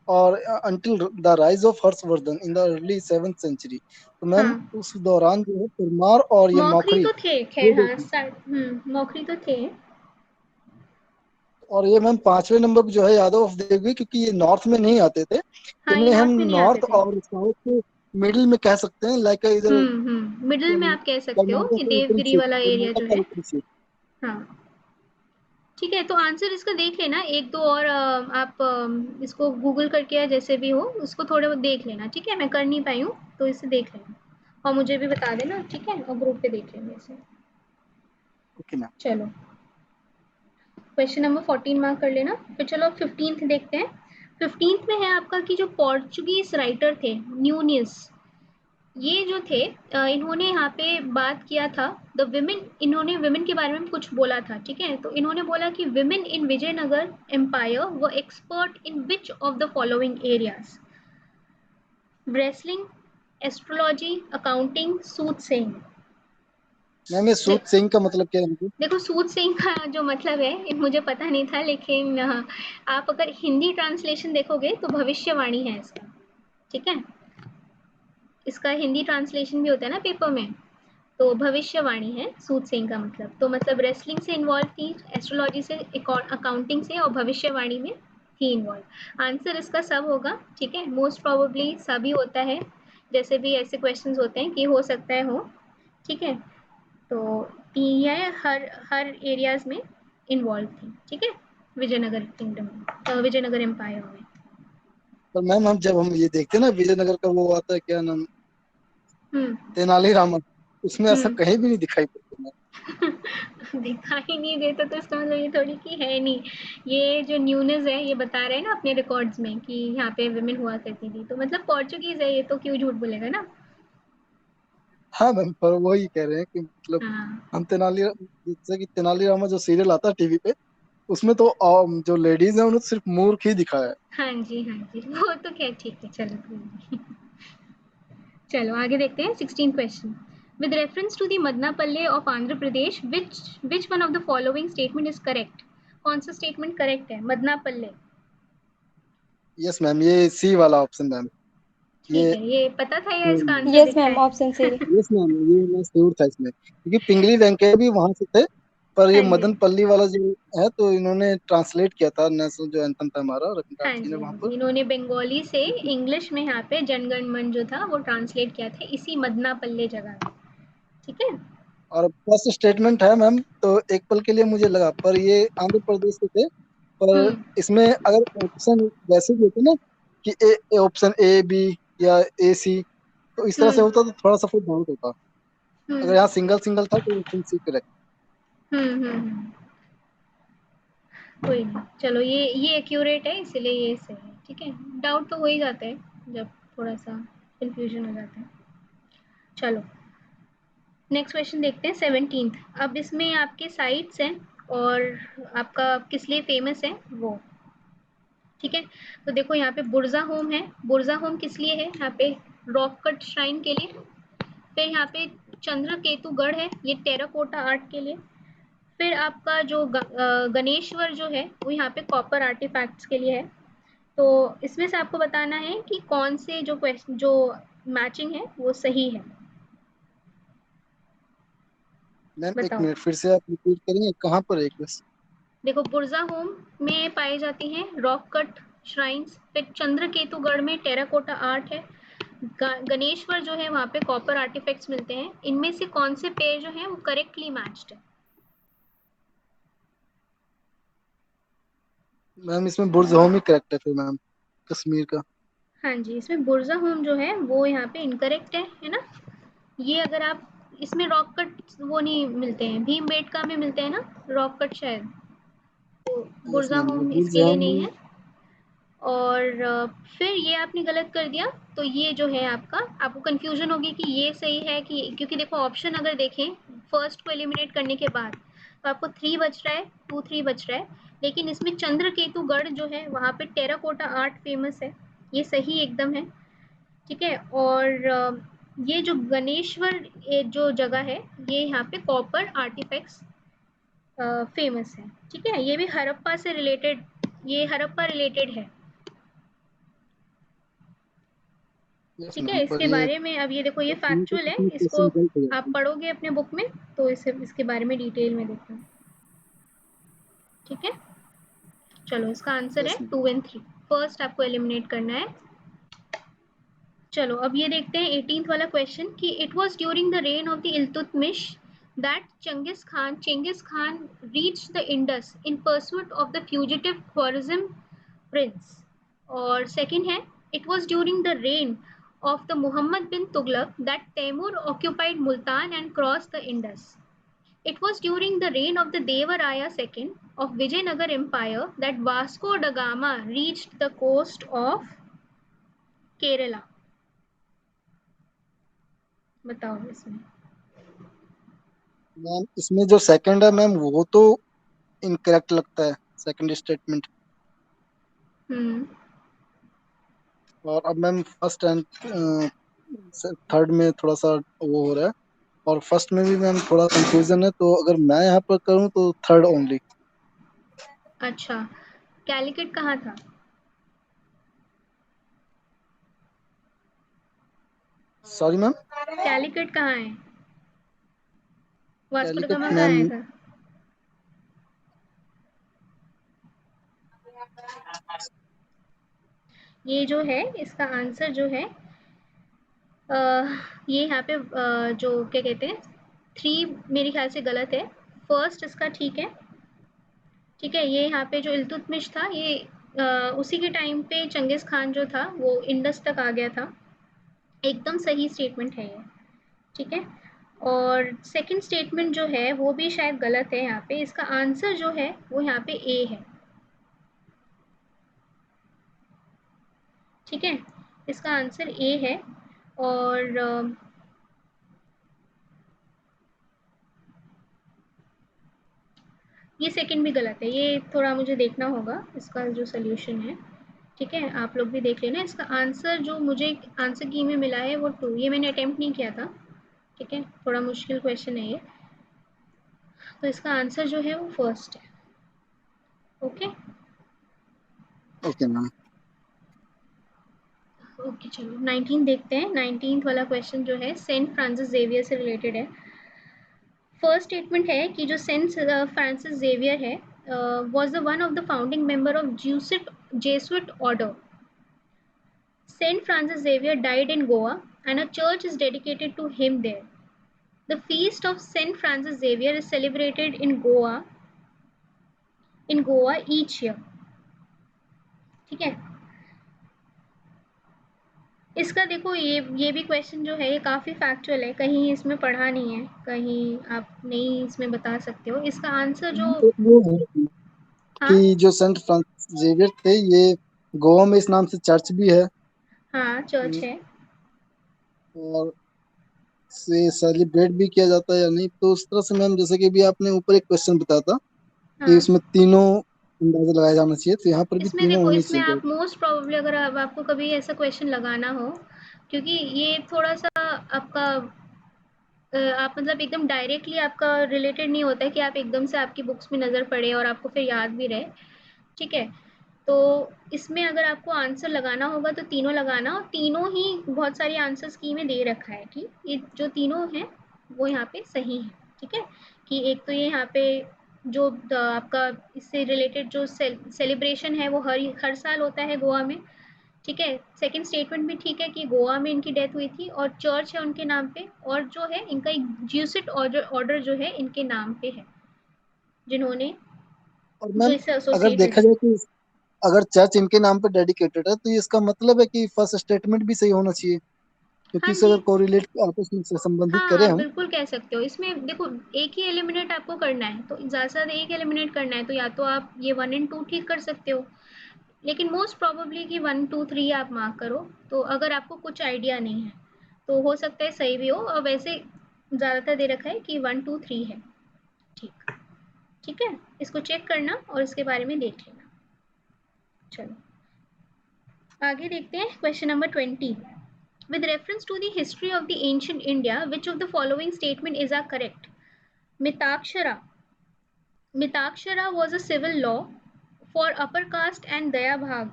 और until the rise of Harshavardhana in the early 7th century. तो मैम
हाँ,
उस दौरान जो है परमार और ये
मौखरी
मौखरी
तो थे,
ये
खैर
दो
हाँ
थे।
मौखरी तो थे।
और ये मैम 5वें नंबर पे जो है यादव ऑफ देवगिरी, क्योंकि ये नॉर्थ में नहीं आते थे,
हाँ, ये
इन्हें हम
नॉर्थ में नहीं आते
नॉर्थ
थे।
और साउथ के मिडिल में कह सकते हैं, लाइक इधर
मिडिल में आप कह सकते हो कि
कर्नाटक का उत्तरी
देवगिरी वाला
क्षेत्र,
एरिया
कर्नाटक
जो
का
है।
उत्तरी क्षेत्र।
हाँ, ठीक है, तो आंसर इसका देख लेना, एक दो और आप इसको गूगल करके या जैसे भी हो उसको थोड़े बहुत देख लेना। ठीक है, मैं कर नहीं पाई हूँ तो इसे देख लेना और मुझे भी बता देना। ठीक है, और ग्रुप पे देख लेंगे इसे।
Okay ma'am.
चलो, क्वेश्चन नंबर 14 मार्क कर लेना। फिर चलो अब 15th देखते हैं। 15th में है आपका कि जो पोर्चुगीज राइटर थे न्यूनियस, ये जो थे इन्होंने यहाँ पे बात किया था द विमेन, इन्होंने विमेन के बारे में कुछ बोला था। ठीक है, तो इन्होंने बोला कि विमेन इन विजयनगर एम्पायर वो expert in which of the following areas, wrestling, astrology, accounting, suit saying.
Ma'am ये सूत सिंह का मतलब क्या है इनको?
देखो सूट सेइंग का जो मतलब है ये मुझे पता नहीं था, लेकिन आप अगर हिंदी ट्रांसलेशन देखोगे तो भविष्यवाणी है इसका। ठीक है, इसका हिंदी ट्रांसलेशन भी होता है ना पेपर में, तो भविष्यवाणी है सूट सेइंग का मतलब। तो मतलब रेसलिंग से इन्वॉल्व थी, एस्ट्रोलॉजी से, अकाउंटिंग से और भविष्यवाणी में थी इन्वॉल्व। आंसर इसका सब होगा। ठीक है, मोस्ट प्रोबेबली सभी होता है, जैसे भी ऐसे क्वेश्चंस होते हैं कि हो सकता है हो। ठीक है, तो ये हर हर एरियाज में इन्वॉल्व थी। ठीक है, विजयनगर किंगडम, विजयनगर एम्पायर में।
पर मैम हम जब हम ये देखते हैं ना विजयनगर का, वो आता है क्या नाम,
हम्म
तेनालीरामन, उसमें ऐसा
हम्म
कहीं भी नहीं दिखाई पड़ता मैम।
दिखाई नहीं देता तो इसका मतलब ये थोड़ी कि है नहीं। ये जो न्यूनेस है ये बता रहे हैं ना अपने रिकॉर्ड्स में कि यहाँ पे विमेन हुआ करती थी, तो मतलब पोर्चुगीज है ये, तो क्यों झूठ बोलेगा ना।
हाँ मैम, पर वही कह रहे हैं कि मतलब
हाँ
हम जैसे कि तेनालीरामा जो सीरियल आता है टीवी पे, उसमें तो जो लेडीज है उन्हें तो सिर्फ मूर्ख ही दिखाया है।
हाँ जी हाँ जी, वो तो क्या, ठीक है चलो कोई नहीं। चलो आगे देखते हैं 16 question. With reference to the Madanapalle of Andhra Pradesh which one of the following statement is correct. कौन सा स्टेटमेंट करेक्ट है, मदनापल्ले।
यस मैम, ये सी वाला ऑप्शन मैम। ये
ठीक है, ये पता था या इसका आंसर
यस
दिख रहा
मैम,
है।
Option C.
यस मैम, ये मैं श्योर था इसमें, क्योंकि पिंगली वेंकैया भी वहां से थे, पर ये
हाँ जी
मदनपल्ली वाला जो है तो इन्होंने ट्रांसलेट किया था, नेशनल जो एंथम था हमारा,
हाँ
रविंद्रनाथ जी ने
जी
वहां
हाँ
पर।
जी, इन्होंने बंगाली से इंग्लिश में यहाँ पे जनगण मन जो था वो ट्रांसलेट किया था इसी मदनापल्ले जगह में। ठीक है,
और फर्स्ट स्टेटमेंट है मैम, तो एक पल के लिए मुझे लगा पर ये आंध्र प्रदेश से थे, पर
हम्म
इसमें अगर ऑप्शन वैसे भी होते ना कि ए ऑप्शन ए बी या ए सी, तो इस तरह से होता तो थोड़ा सा फिर डाउट होता। अगर यहाँ सिंगल सिंगल था तो ऑप्शन सी करेक्ट।
कोई नहीं, चलो ये एक्यूरेट है इसीलिए ये सही है। ठीक है, डाउट तो हो ही जाता है जब थोड़ा सा कंफ्यूजन हो जाता है। चलो नेक्स्ट क्वेश्चन देखते हैं 17th। अब इसमें आपके साइट्स हैं और आपका किस लिए फेमस है वो। ठीक है, तो देखो यहाँ पे बुर्जा होम है। बुर्जा होम किस लिए है? यहाँ पे रॉक कट श्राइन के लिए। फिर यहाँ पे चंद्रकेतुगढ़ है, ये टेराकोटा आर्ट के लिए। फिर आपका जो गणेश्वर जो है वो यहाँ पे कॉपर आर्टिफैक्ट्स के लिए है। तो इसमें से आपको बताना है कि कौन से जो क्वेश्चन जो मैचिंग है वो सही है।
मैम एक
बताओ।
मिनट फिर से आप रिपीट करेंगे, कहाँ पर है एक बस?
देखो बुर्जा होम में पाई जाती हैं रॉक कट श्राइन्स। फिर चंद्रकेतुगढ़ में टेराकोटा आर्ट है। गणेश्वर जो है वहाँ पे कॉपर आर्टिफैक्ट्स मिलते हैं। इनमें से कौन से पेयर जो है वो करेक्टली मैच्ड है?
मैम इसमें बुर्ज होम ही करेक्ट है फिर मैम, कश्मीर का।
हाँ जी, इसमें बुर्जा होम जो है वो यहाँ पे इनकरेक्ट है ना। ये अगर आप इसमें रॉक कट वो नहीं मिलते हैं, भीमबेटका में मिलते हैं ना रॉक कट शायद, तो
यस
बुर्जा
मैम,
होम
बुर्ज
इसके लिए
होम
नहीं है। और फिर ये आपने गलत कर दिया, तो ये जो है आपको कंफ्यूजन होगी कि ये सही है कि, क्योंकि देखो ऑप्शन अगर देखें फर्स्ट को एलिमिनेट करने के बाद तो आपको 3 बच रहा है, 2 3 बच रहा है। लेकिन इसमें चंद्रकेतुगढ़ जो है वहाँ पे टेराकोटा आर्ट फेमस है, ये सही एकदम है। ठीक है, और ये जो गणेश्वर जो जगह है ये यहाँ पे कॉपर आर्टिफैक्ट्स फेमस है। ठीक है, ये भी हड़प्पा से रिलेटेड, ये हड़प्पा रिलेटेड है।
यस
ठीक है,
मैम, पर
इसके
ये
बारे में अब ये देखो ये
यहीं पे
फैक्चुअल है,
कुछ
इसको
क्वेश्चन गलत हो जाते
आप
हैं।
पढ़ोगे अपने बुक में तो इसके बारे में डिटेल में देखना। ठीक है, चलो इसका आंसर है
यस मैम।
2 और 3। फर्स्ट आपको एलिमिनेट करना है। चलो अब ये देखते हैं 18th वाला क्वेश्चन कि it was during the reign of the Iltutmish that Genghis Khan reached the Indus in pursuit of the fugitive Khwarazm prince. और सेकंड है it was during the reign of the Muhammad bin Tughlaq that Taimur occupied Multan and crossed the Indus. It was during the reign of the Devaraya II of Vijayanagar Empire that Vasco da Gama reached the coast of Kerala. बताओ इसमें।
Ma'am इसमें जो second है ma'am वो तो incorrect लगता है, second statement.
हम्म
और अब मैम फर्स्ट एंड थर्ड में थोड़ा सा वो हो रहा है, और फर्स्ट में भी मैम थोड़ा कंफ्यूजन है, तो अगर मैं यहाँ पर करूँ तो थर्ड ओनली।
अच्छा, कैलिकट कहाँ था?
Sorry ma'am.
कैलिकट कहाँ है? वास्को ड
कैलिकट
गामा कहाँ
मैम,
आया था? ये जो है इसका आंसर जो है ये यहाँ पे जो क्या कहते हैं 3 मेरे ख्याल से गलत है। फर्स्ट इसका ठीक है। ठीक है, ये यहाँ पे जो इल्तुतमिश था ये उसी के टाइम पे चंगेज खान जो था वो इंडस तक आ गया था। एकदम सही स्टेटमेंट है ये। ठीक है, और सेकंड स्टेटमेंट जो है वो भी शायद गलत है। यहाँ पे इसका आंसर जो है वो यहाँ पे ए है। ठीक है, इसका आंसर ए है। और ये सेकंड भी गलत है, ये थोड़ा मुझे देखना होगा इसका जो सोल्यूशन है। ठीक है, आप लोग भी देख लेना। इसका आंसर जो मुझे आंसर की में मिला है वो 2, ये मैंने अटेम्प्ट नहीं किया था। ठीक है, थोड़ा मुश्किल क्वेश्चन है ये, तो इसका आंसर जो है वो फर्स्ट है। Okay
okay ma'am.
ओके, चलो 19 देखते हैं। 19th वाला क्वेश्चन जो है सेंट फ्रांसिस जेवियर से रिलेटेड है। फर्स्ट स्टेटमेंट है कि जो सेंट फ्रांसिस जेवियर है was the one of the founding member of Jesuit order. Saint Francis Xavier died in Goa and a church is dedicated to him there. The feast of Saint Francis Xavier is celebrated in Goa each year. ठीक है, इसका देखो ये भी question जो है ये काफ़ी फैक्चुअल है, कहीं इसमें पढ़ा नहीं है, कहीं आप नहीं इसमें बता सकते हो। इसका आंसर जो
एक वो है
हाँ
कि जो सेंट फ्रांसिस जेवियर थे, ये गोवा में इस नाम से चर्च भी है।
हाँ चर्च है।
और से सेलिब्रेट भी किया जाता है या नहीं, तो उस तरह से मैम, जैसे कि अभी आपने ऊपर एक क्वेश्चन बताया था कि
हाँ
इसमें तीनों अंदाजा लगाया जाना चाहिए, तो यहाँ पर भी
इसमें
तीनों
देखो,
होनी
इसमें
चाहिए।
आप मोस्ट प्रोबेबली अगर आपको कभी ऐसा क्वेश्चन लगाना हो, क्योंकि ये थोड़ा सा आपका आप मतलब एकदम डायरेक्टली आपका रिलेटेड नहीं होता है कि आप एकदम से आपकी बुक्स में नज़र पड़े और आपको फिर याद भी रहे, ठीक है। तो इसमें अगर आपको आंसर लगाना होगा तो तीनों लगाना, और तीनों ही बहुत सारी आंसर्स की में दे रखा है कि ये जो तीनों हैं वो यहाँ पे सही है, ठीक है। कि एक तो ये यहाँ पे जो आपका इससे रिलेटेड जो सेलिब्रेशन है वो हर साल होता है गोवा में, ठीक है। सेकंड स्टेटमेंट भी ठीक है कि गोवा में इनकी डेथ हुई थी और चर्च है उनके नाम पे, और जो है इनका एक ज्यूसिट ऑर्डर जो है इनके नाम पे है, जिन्होंने
और
जो
मैम,
इससे
अगर
एसोसिएटेड
देखा
है।
जाए कि अगर चर्च इनके नाम पे डेडिकेटेड है, तो ये इसका मतलब है कि फर्स्ट स्टेटमेंट भी सही होना चाहिए, क्योंकि
हाँ
इसे
जी,
अगर कोरिलेट आपस में से संबंधित
हाँ
करें
आप
हम।
बिल्कुल कह सकते हो। इसमें देखो एक ही एलिमिनेट आपको करना है, तो ज़्यादा से ज़्यादा एक एलिमिनेट करना है, तो या तो आप ये 1 एंड 2 ठीक कर सकते हो, लेकिन मोस्ट प्रोबेबली कि 1 2 3 आप मार्क करो। तो अगर आपको कुछ आइडिया नहीं है तो हो सकता है सही भी हो, और वैसे ज़्यादातर दे रखा है कि 1 2 3 है। ठीक, ठीक है, इसको चेक करना और इसके बारे में देख लेना। चलो आगे देखते हैं question number 20। With reference to the history of the ancient India, which of the following statement is correct? Mitakshara. Mitakshara was a civil law for upper caste and Dayabhag.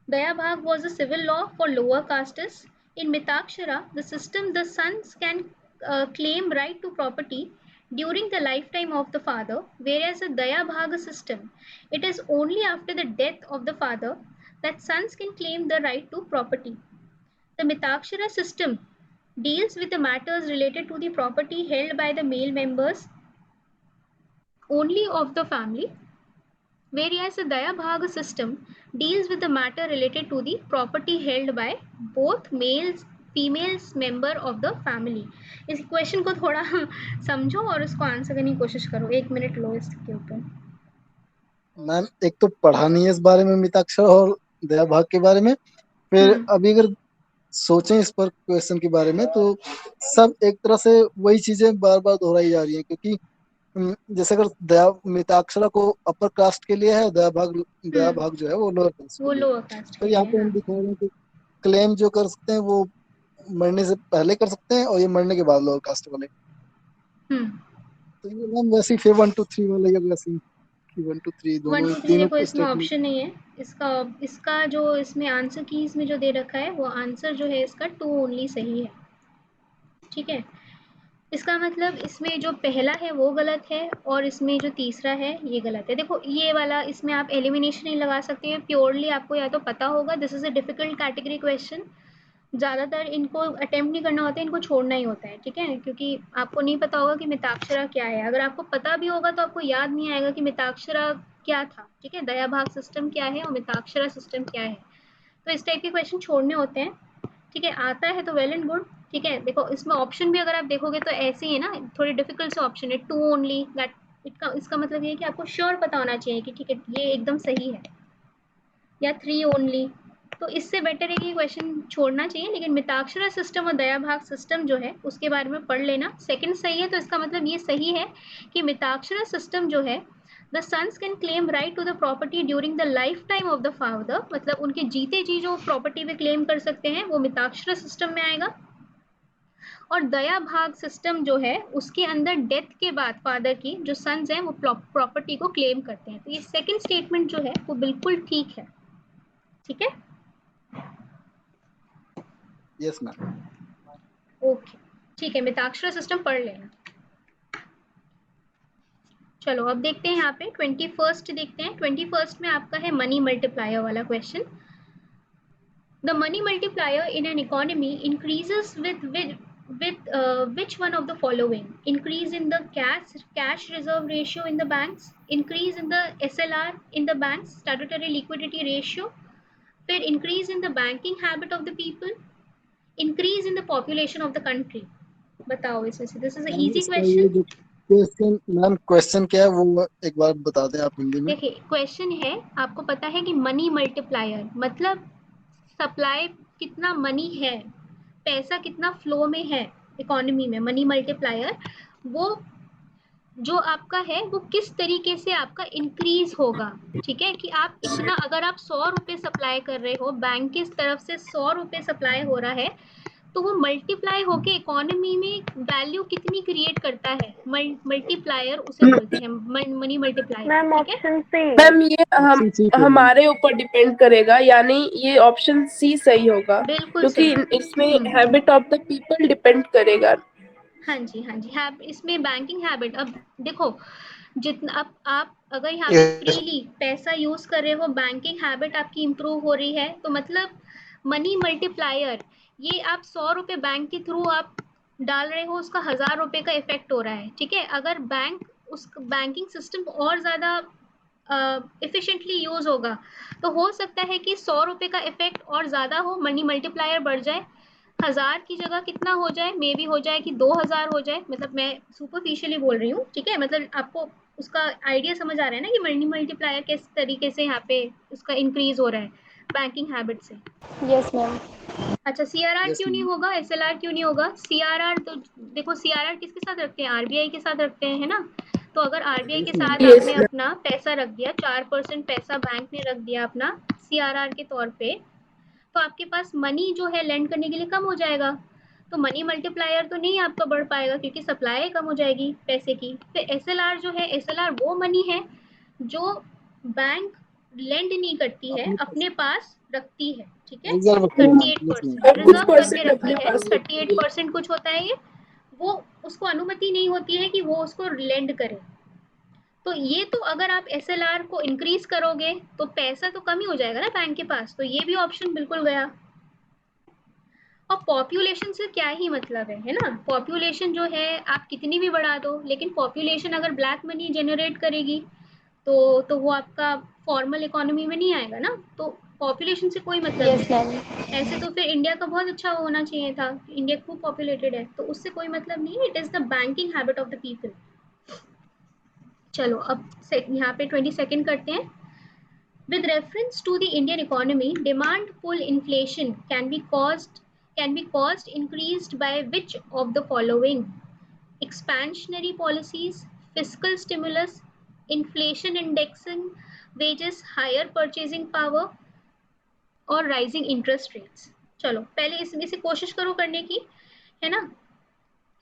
Dayabhag was a civil law for lower castes. In Mitakshara, the system the sons can claim right to property during the lifetime of the father, whereas a Dayabhaga system, it is only after the death of the father that sons can claim the right to property. The Mitakshara system deals with the matters related to the property held by the male members only of the family, whereas the Dayabhaga system deals with the matter related to the property held by both males females member of the family. इस question को थोड़ा समझो और उसको answer करने की कोशिश करो, 1 मिनट लो इसके ऊपर।
मैम, एक तो पढ़ा नहीं है इस बारे में, मिताक्षर और दया भाग के बारे में। फिर अभी अगर सोचें इस पर क्वेश्चन के बारे में, तो सब एक तरह से वही चीजें बार बार दोहराई जा रही हैं, क्योंकि जैसे अगर दया मिताक्षरा को अपर कास्ट के लिए है, दया भाग जो है वो लोअर कास्ट के
वो
लिए।
लोअर कास्ट
तो
के
यहाँ
लिए,
पे हम
हाँ।
दिखा रहे हैं कि क्लेम जो कर सकते हैं वो मरने से पहले कर सकते हैं, और ये मरने के बाद लोअर कास्ट वाले।
हम्म
तो ये मैम वैसे ही फिर 1 2 3 वाला ही, वैसे ही 1 2 3
1
दोनों
2 3 देखो
तीनों
इसमें
स्टेटमेंट।
ऑप्शन नहीं है। इसका इसका जो इसमें आंसर की इसमें जो दे रखा है वो आंसर जो है इसका 2 ओनली सही है, ठीक है। इसका मतलब इसमें जो पहला है वो गलत है और इसमें जो तीसरा है ये गलत है। देखो ये वाला इसमें आप एलिमिनेशन नहीं लगा सकते, प्योरली आपको या तो पता होगा, this is a difficult category question, ज़्यादातर इनको अटेम्प्ट नहीं करना होता है, इनको छोड़ना ही होता है, ठीक है। क्योंकि आपको नहीं पता होगा कि मिताक्षरा क्या है, अगर आपको पता भी होगा तो आपको याद नहीं आएगा कि मिताक्षरा क्या था, ठीक है। दया भाग सिस्टम क्या है और मिताक्षरा सिस्टम क्या है, तो इस टाइप के क्वेश्चन छोड़ने होते हैं, ठीक है। आता है तो वेल एंड गुड, ठीक है। देखो इसमें ऑप्शन भी अगर आप देखोगे तो ऐसे ही है ना, थोड़े डिफिकल्ट से ऑप्शन है, 2 ओनली दैट इसका मतलब ये है कि आपको श्योर पता होना चाहिए कि ठीक है ये एकदम सही है, या 3 ओनली। तो इससे बेटर है कि क्वेश्चन छोड़ना चाहिए, लेकिन मिताक्षरा सिस्टम और दया भाग सिस्टम जो है उसके बारे में पढ़ लेना। सेकंड सही है तो इसका मतलब ये सही है कि मिताक्षरा सिस्टम जो है, the sons can claim right to the property during the life time of the father, मतलब उनके जीते जी जो प्रॉपर्टी पे क्लेम कर सकते हैं वो मिताक्षरा सिस्टम में आएगा। और दया भाग सिस्टम जो है उसके अंदर डेथ के बाद फादर की जो सन्स हैं वो प्रॉपर्टी को क्लेम करते हैं। तो ये सेकंड स्टेटमेंट जो है वो बिल्कुल ठीक है, ठीक है।
Yes ma'am.
ओके, ठीक है, मिताक्षरा सिस्टम पढ़ लेना। चलो अब देखते हैं यहाँ पे 21st देखते हैं। 21st में आपका है मनी मल्टीप्लायर वाला question. The money multiplier in an economy increases with which one of the following? Increase in the cash reserve ratio in the banks, increase in the SLR in the banks, statutory liquidity ratio, फिर increase in the banking habit of the people, increase in the population of the country. बताओ इसमें से, this is a
ma'am
easy
इसका ये
question.
जो question, ma'am question क्या है वो एक बार बता दें आप हिंदी में।
देखिए क्वेश्चन है, आपको पता है कि मनी मल्टीप्लायर मतलब सप्लाई कितना मनी है, पैसा कितना फ्लो में है इकोनॉमी में, मनी मल्टीप्लायर वो जो आपका है वो किस तरीके से आपका इंक्रीज होगा। ठीक है, कि आप इतना, अगर आप 100 रुपए सप्लाई कर रहे हो, बैंक की तरफ से 100 रुपए सप्लाई हो रहा है, तो वो मल्टीप्लाई होके इकोनॉमी में वैल्यू कितनी क्रिएट करता है, मल्टीप्लायर उसे बोलते हैं, मनी मल्टीप्लायर।
मैम
ठीक है,
ऑप्शन सी।
मैम ये हम
ऑप्शन सी फिर मैम।
हमारे ऊपर डिपेंड करेगा, यानी ये ऑप्शन सी सही होगा,
बिल्कुल
क्योंकि
सही।
इसमें habit of the people depend करेगा।
हाँ जी, हाँ जी, इसमें बैंकिंग हैबिट, अब देखो जितना आप अगर यहाँ पे
यस
फ्रीली पैसा यूज कर रहे हो, बैंकिंग हैबिट आपकी इंप्रूव हो रही है, तो मतलब मनी मल्टीप्लायर, ये आप 100 रुपए बैंक के थ्रू आप डाल रहे हो, उसका 1000 रुपए का इफेक्ट हो रहा है। ठीक है, अगर बैंक उस बैंकिंग सिस्टम और ज्यादा इफिशिएंटली यूज होगा, तो हो सकता है कि 100 रुपए का इफेक्ट और ज्यादा हो, मनी मल्टीप्लायर बढ़ जाए, 1000 की जगह कितना हो जाए, मे बी हो जाए कि 2000 हो जाए, मतलब मैं सुपरफिशियली बोल रही हूँ। ठीक है, मतलब आपको उसका आइडिया समझ आ रहा है ना कि मनी मल्टीप्लायर किस तरीके से यहाँ पे उसका इंक्रीज हो रहा है बैंकिंग हैबिट से।
Yes ma'am.
अच्छा, सीआरआर
यस
क्यों नहीं
मैम।
होगा, एसएलआर क्यों नहीं होगा? सीआरआर तो देखो, सीआरआर किसके साथ रखते हैं, आरबीआई के साथ रखते हैं, है ना। तो अगर आरबीआई के
यस मैम।
साथ
यस
आपने अपना पैसा रख दिया, 4% पैसा बैंक ने रख दिया अपना सीआरआर के तौर पे, तो आपके पास मनी जो है लेंड करने के लिए कम हो जाएगा, तो मनी मल्टीप्लायर तो नहीं आपका बढ़ पाएगा, क्योंकि सप्लाई कम हो जाएगी पैसे की। फिर एसएलआर जो है, एसएलआर वो मनी है जो बैंक लेंड नहीं करती है,
अपने पास
अपने पास रखती है। ठीक है,
रिजर्व रखती है मैम। Yes ma'am.
38%
कुछ
रिजर्व करके
परसेंट
रखती
अपने
है,
पास
थर्टी
रखती
एट
है।
परसेंट कुछ होता है ये, वो उसको अनुमति नहीं होती है कि वो उसको लेंड करे। तो ये तो अगर आप एसएलआर को इंक्रीज करोगे तो पैसा तो कम ही हो जाएगा ना बैंक के पास, तो ये भी ऑप्शन बिल्कुल गया। और पॉपुलेशन से क्या ही मतलब है ना। पॉपुलेशन जो है आप कितनी भी बढ़ा दो, लेकिन पॉपुलेशन अगर ब्लैक मनी जनरेट करेगी, तो वो आपका फॉर्मल इकोनॉमी में नहीं आएगा ना, तो पॉपुलेशन से कोई मतलब
यस
नहीं
मैम।
है। ऐसे तो फिर इंडिया का बहुत अच्छा होना चाहिए था, इंडिया खूब पॉपुलेटेड है, तो उससे कोई मतलब नहीं है। It is the banking habit of the people. चलो अब यहाँ पे 22nd करते हैं। With reference to the Indian economy, demand pull inflation can be caused increased by which of the following? Expansionary policies, fiscal stimulus, inflation indexing wages, higher purchasing power और rising interest rates. चलो पहले इसमें से कोशिश करो करने की, है ना।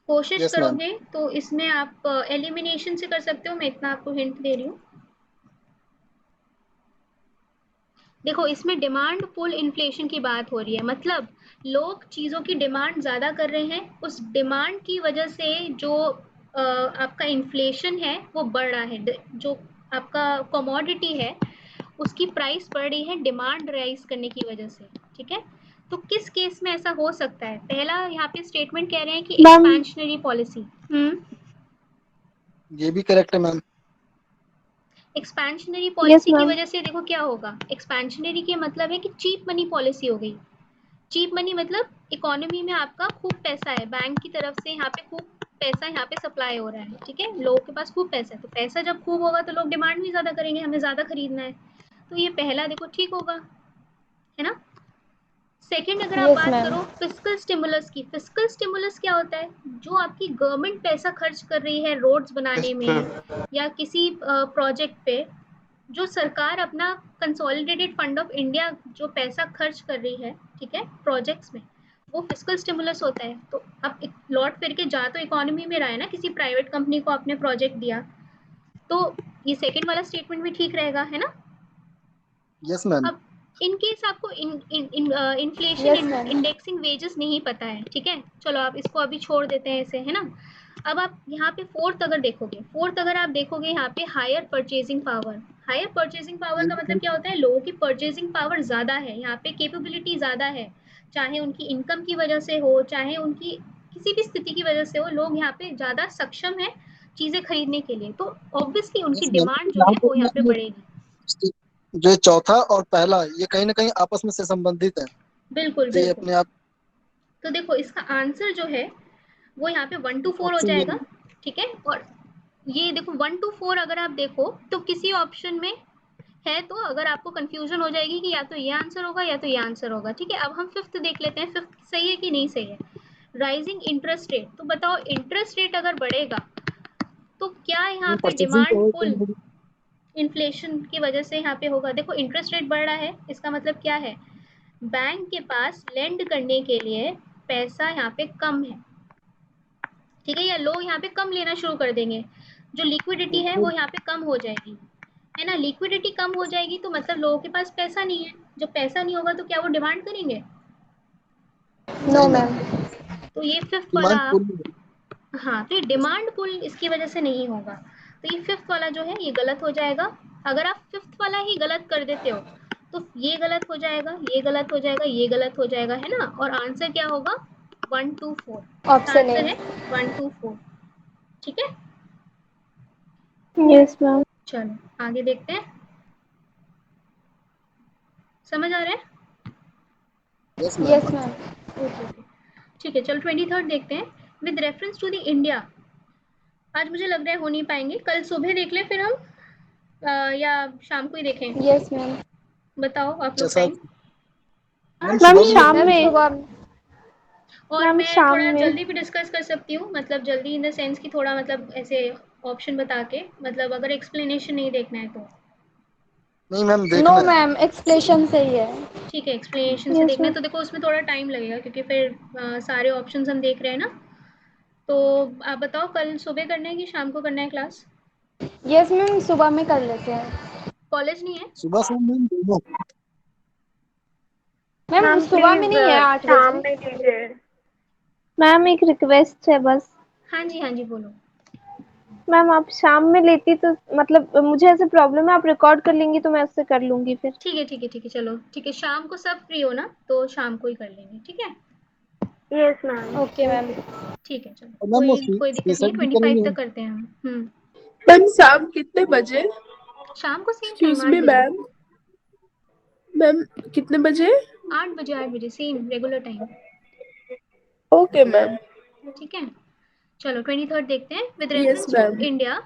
कोशिश
यस मैम।
करोगे तो इसमें आप एलिमिनेशन से कर सकते हो, मैं इतना आपको हिंट दे रही हूँ। देखो इसमें डिमांड पुल इन्फ्लेशन की बात हो रही है, मतलब लोग चीज़ों की डिमांड ज़्यादा कर रहे हैं, उस डिमांड की वजह से जो आपका इन्फ्लेशन है वो बढ़ रहा है, जो आपका कमोडिटी है उसकी प्राइस बढ़ रही है डिमांड राइज करने की वजह से। ठीक है, तो किस केस में ऐसा हो सकता है? पहला यहाँ पे स्टेटमेंट कह रहे हैं कि
मैम
एक्सपेंशनरी पॉलिसी।
ये भी करेक्ट है मैम।
एक्सपेंशनरी
यस
पॉलिसी की
मैम।
वजह से देखो क्या होगा, एक्सपेंशनरी के मतलब है कि चीप मनी पॉलिसी हो गई। चीप मनी मतलब इकोनॉमी में आपका खूब पैसा है, बैंक की तरफ से यहाँ पे खूब पैसा यहाँ पे सप्लाई हो रहा है। ठीक है, लोगों के पास खूब पैसा है, तो पैसा जब खूब होगा तो लोग डिमांड भी ज्यादा करेंगे, हमें ज्यादा खरीदना है, तो ये पहला देखो ठीक होगा, है ना। सेकंड अगर आप
यस
बात
मैम।
करो फिस्कल स्टिमुलस की, फिस्कल स्टिमुलस क्या होता है? जो आपकी गवर्नमेंट पैसा खर्च कर रही है रोड्स बनाने में या किसी प्रोजेक्ट पे, जो सरकार अपना कंसोलिडेटेड फंड ऑफ इंडिया जो पैसा खर्च कर रही है, ठीक है, प्रोजेक्ट्स में, वो फिस्कल स्टिमुलस होता है। तो अब लौट फिर के जा तो इकोनॉमी में रहा है ना, किसी प्राइवेट कंपनी को आपने प्रोजेक्ट दिया, तो ये सेकंड वाला स्टेटमेंट भी ठीक रहेगा, है ना।
Yes ma'am.
अब इन केस आपको inflation
yes ma'am.
Indexing wages नहीं पता है, ठीक है, चलो आप इसको अभी छोड़ देते हैं ऐसे, है ना। अब आप यहाँ पे फोर्थ अगर आप देखोगे यहाँ पे higher purchasing power. Higher purchasing power
ये
का
भी
मतलब
correct
क्या होता है? लोगों की परचेजिंग पावर ज्यादा है, यहाँ पे कैपेबिलिटी ज्यादा है, चाहे उनकी इनकम की वजह से हो, चाहे उनकी किसी भी स्थिति की वजह से हो, लोग यहाँ पे ज्यादा सक्षम है चीजें खरीदने के लिए, तो ऑब्वियसली
है।
उनकी
यस मैम,
डिमांड जो
यहाँ
है
पे
वो यहाँ पे
मैं
बढ़ेगी।
जो ये चौथा और पहला ये कहीं ना कहीं आपस में से संबंधित है,
बिल्कुल
तो ये
बिल्कुल।
अपने आप
तो देखो इसका आंसर जो है वो यहाँ पे 1 to 4 हो
ऑप्शन
जाएगा,
नहीं
ठीक है। और ये देखो 1 to 4 अगर आप देखो तो किसी ऑप्शन में है, तो अगर आपको कंफ्यूजन हो जाएगी कि या तो ये आंसर होगा या तो ये आंसर होगा, ठीक है। अब हम फिफ्थ देख लेते हैं, फिफ्थ सही है कि नहीं सही है। राइजिंग इंटरेस्ट रेट, तो बताओ इंटरेस्ट रेट अगर बढ़ेगा तो क्या यहाँ पे
परचेजिंग
डिमांड
पावर
पुल
कम होगी।
इन्फ्लेशन की वजह से यहाँ पे होगा। देखो इंटरेस्ट रेट बढ़ रहा है, इसका मतलब क्या है, बैंक के पास लेंड करने के लिए पैसा यहाँ पे कम है, ठीक है, या लोग यहाँ पे कम लेना शुरू कर देंगे, जो लिक्विडिटी है वो यहाँ पे कम हो जाएगी, है ना। लिक्विडिटी कम हो जाएगी तो मतलब लोगों के पास पैसा नहीं है, जब पैसा नहीं होगा तो क्या वो डिमांड करेंगे?
नो
नहीं
मैम।
मैम,
तो ये फिफ्थ वाला
डिमांड
आप,
पुल
हाँ तो ये डिमांड पुल इसकी वजह से नहीं होगा, तो ये फिफ्थ वाला जो है ये गलत हो जाएगा। अगर आप फिफ्थ वाला ही गलत कर देते हो तो ये गलत हो जाएगा, ये गलत हो जाएगा, ये गलत हो जाएगा, है ना। और आंसर क्या होगा? 1 to 4, इसका
ऑप्शन ए।
आंसर है 1 to 4, ठीक है।
Yes ma'am.
चलो आगे देखते हैं, समझ आ रहा है?
Yes ma'am.
Yes ma'am.
Okay okay, ठीक है। चलो 23rd देखते हैं। With reference to the India, आज मुझे लग रहा है हो नहीं पाएंगे, कल सुबह देख लें फिर हम, या शाम को ही देखें?
Yes ma'am.
बताओ आप लोग
जैसा
टाइम।
मैम
मैम
सुबह
शाम
में
में। सुबह।
और
मैम
मैं
शाम
थोड़ा
में।
जल्दी भी डिस्कस कर सकती हूँ, मतलब जल्दी इन द सेंस कि थोड़ा मतलब ऐसे ऑप्शन बता के, मतलब अगर एक्सप्लेनेशन नहीं देखना है तो।
नहीं मैम
नो
देखना है।
मैम, एक्सप्लेनेशन से ही है।
ठीक है, एक्सप्लेनेशन से
यस
देखना है
मैम।
तो देखो उसमें थोड़ा टाइम लगेगा क्योंकि फिर सारे ऑप्शंस हम देख रहे हैं ना। तो आप बताओ कल सुबह करना है कि शाम को करना है क्लास?
यस मैम, सुबह में कर लेते हैं।
कॉलेज नहीं है?
सुबह से मैम दोनों।
मैम
मैम
सुबह में
प्लीज
नहीं है, 8
शाम
बजे।
में कीजिए।
मैम एक रिक्वेस्ट है बस।
हाँ जी बोलो।
मैम आप शाम में लेती तो मतलब मुझे ऐसे प्रॉब्लम है, आप रिकॉर्ड कर लेंगी तो मैं उससे कर लूंगी फिर।
ठीक है ठीक है ठीक है, चलो ठीक है, शाम को सब फ्री हो ना तो शाम को ही कर लेंगे, ठीक है।
Yes ma'am.
Okay ma'am.
ठीक है चलो,
और मैम वो
कोई कोई दिक्कत नहीं है,
सीसेट भी
25
करेंगे।
तक करते हैं हम।
मैम शाम कितने बजे?
शाम को सेम टाइम
एक्सक्यूज
8
मी
बजे।
मैम। मैम कितने बजे?
8 बजे same regular time,
okay ma'am.
ठीक है। चलो 23rd देखते हैं। With
yes
reference to
ma'am.
India,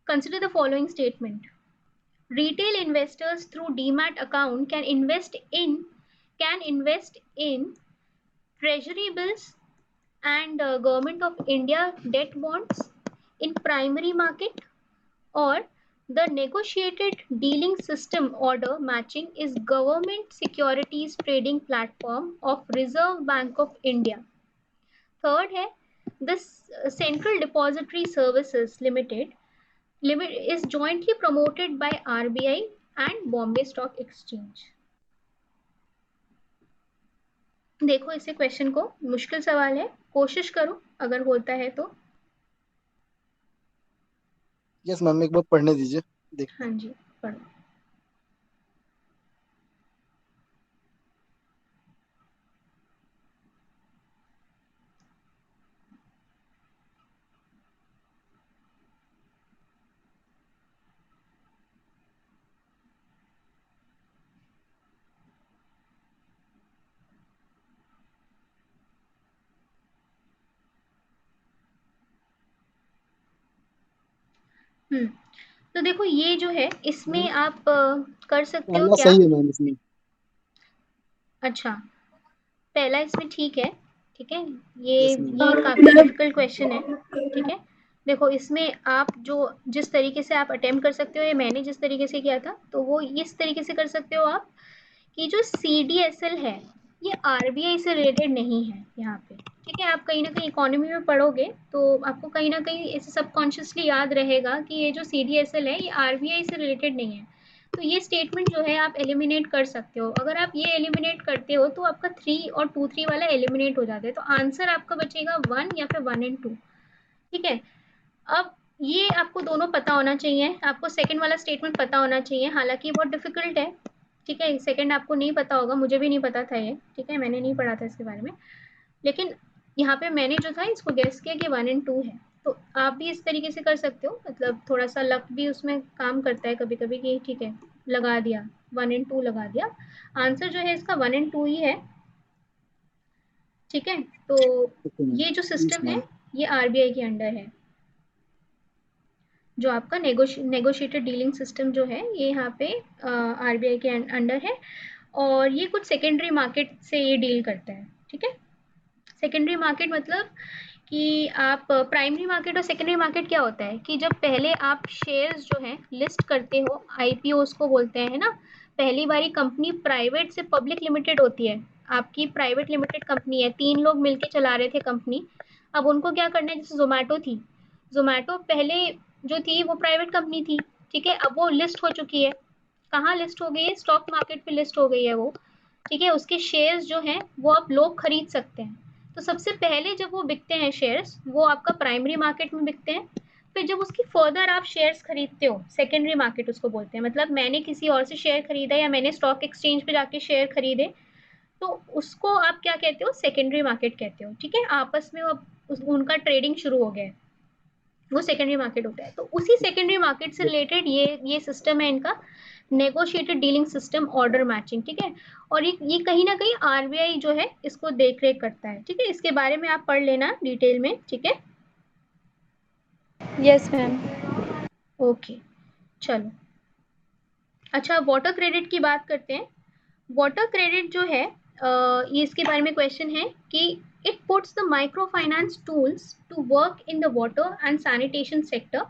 consider the following statement. Retail investors through demat account can invest in treasury bills and government of India debt bonds in primary market, or the negotiated dealing system order matching is government securities trading platform of Reserve Bank of India. Third है, this Central Depository Services Limited is jointly promoted by RBI and Bombay Stock Exchange. देखो इसे question को, मुश्किल सवाल है, कोशिश करो अगर होता है तो।
यस मैम एक बार पढ़ने दीजिए, देखते
हाँ
हैं।
जी पढ़ो। तो देखो ये जो है इसमें आप कर सकते हो
पहला
क्या?
सही है मैम इसमें।
अच्छा, पहला इसमें ठीक है, ठीक है। ये
यस मैम।
ये काफी
मैम
डिफिकल्ट क्वेश्चन है, ठीक है। देखो इसमें आप जो जिस तरीके से आप अटेम्प्ट कर सकते हो, ये मैंने जिस तरीके से किया था तो वो इस तरीके से कर सकते हो आप कि जो CDSL है ये RBI से रिलेटेड नहीं है यहाँ पे, ठीक है। आप कहीं ना कहीं इकोनॉमी में पढ़ोगे तो आपको कहीं ना कहीं ऐसे सबकॉन्शियसली याद रहेगा कि ये जो CDSL है ये RBI से रिलेटेड नहीं है। तो ये स्टेटमेंट जो है आप एलिमिनेट कर सकते हो। अगर आप ये एलिमिनेट करते हो तो आपका 3 और 2 3 वाला एलिमिनेट हो जाता है, तो आंसर आपका बचेगा 1 या फिर 1 and 2, ठीक है। अब ये आपको दोनों पता होना चाहिए, आपको सेकंड वाला स्टेटमेंट पता होना चाहिए, हालांकि बहुत डिफिकल्ट है, ठीक है। सेकंड आपको नहीं पता होगा, मुझे भी नहीं पता था ये, ठीक है, मैंने नहीं पढ़ा था इसके बारे में, लेकिन यहाँ पे मैंने जो था इसको गेस किया कि 1 and 2 है। तो आप भी इस तरीके से कर सकते हो, मतलब थोड़ा सा लक भी उसमें काम करता है कभी कभी कि ठीक है लगा दिया, 1 and 2 लगा दिया, आंसर जो है इसका 1 and 2 ही है। ठीक है, तो
ओके मैम,
ये जो
यस
सिस्टम है
मैम।
ये आरबीआई के अंडर है, जो आपका नेगोशिएटेड डीलिंग सिस्टम जो है ये यहाँ पे आरबीआई के अंडर है, और ये कुछ सेकेंडरी मार्केट से ये डील करता है। ठीक है, सेकेंडरी मार्केट मतलब कि आप प्राइमरी मार्केट और सेकेंडरी मार्केट क्या होता है कि जब पहले आप शेयर्स जो हैं लिस्ट करते हो, आईपीओ को बोलते हैं ना, पहली बारी कंपनी प्राइवेट से पब्लिक लिमिटेड होती है, आपकी प्राइवेट लिमिटेड कंपनी है, 3 लोग मिलके चला रहे थे कंपनी, अब उनको क्या करना है, जैसे जोमेटो थी, जोमेटो पहले जो थी वो प्राइवेट कंपनी थी, ठीक है, अब वो लिस्ट हो चुकी है, कहाँ लिस्ट हो गई है, स्टॉक मार्केट पे लिस्ट हो गई है वो, ठीक है, उसके शेयर्स जो हैं वो अब लोग खरीद सकते हैं, तो सबसे पहले जब वो बिकते हैं शेयर्स, वो आपका प्राइमरी मार्केट में बिकते हैं, फिर जब उसकी फर्दर आप शेयर्स खरीदते हो, सेकेंडरी मार्केट उसको बोलते हैं, मतलब मैंने किसी और से शेयर खरीदा या मैंने स्टॉक एक्सचेंज पे जाके शेयर खरीदे, तो उसको आप क्या कहते हो, सेकेंडरी मार्केट कहते हो। ठीक है, आपस में वो उनका ट्रेडिंग शुरू हो गया है, वो सेकेंडरी मार्केट होता है, तो उसी सेकेंडरी मार्केट से रिलेटेड ये सिस्टम है इनका, negotiated dealing system order matching. ठीक है, और ये कहीं ना कहीं आरबीआई जो है इसको देख रेख करता है। ठीक है, इसके बारे में आप पढ़ लेना डिटेल में। ठीक है,
यस मैम।
ओके, चलो, अच्छा वाटर क्रेडिट की बात करते हैं। वाटर क्रेडिट जो है ये इसके बारे में क्वेश्चन है कि it puts the micro finance tools to work in the water and sanitation sector.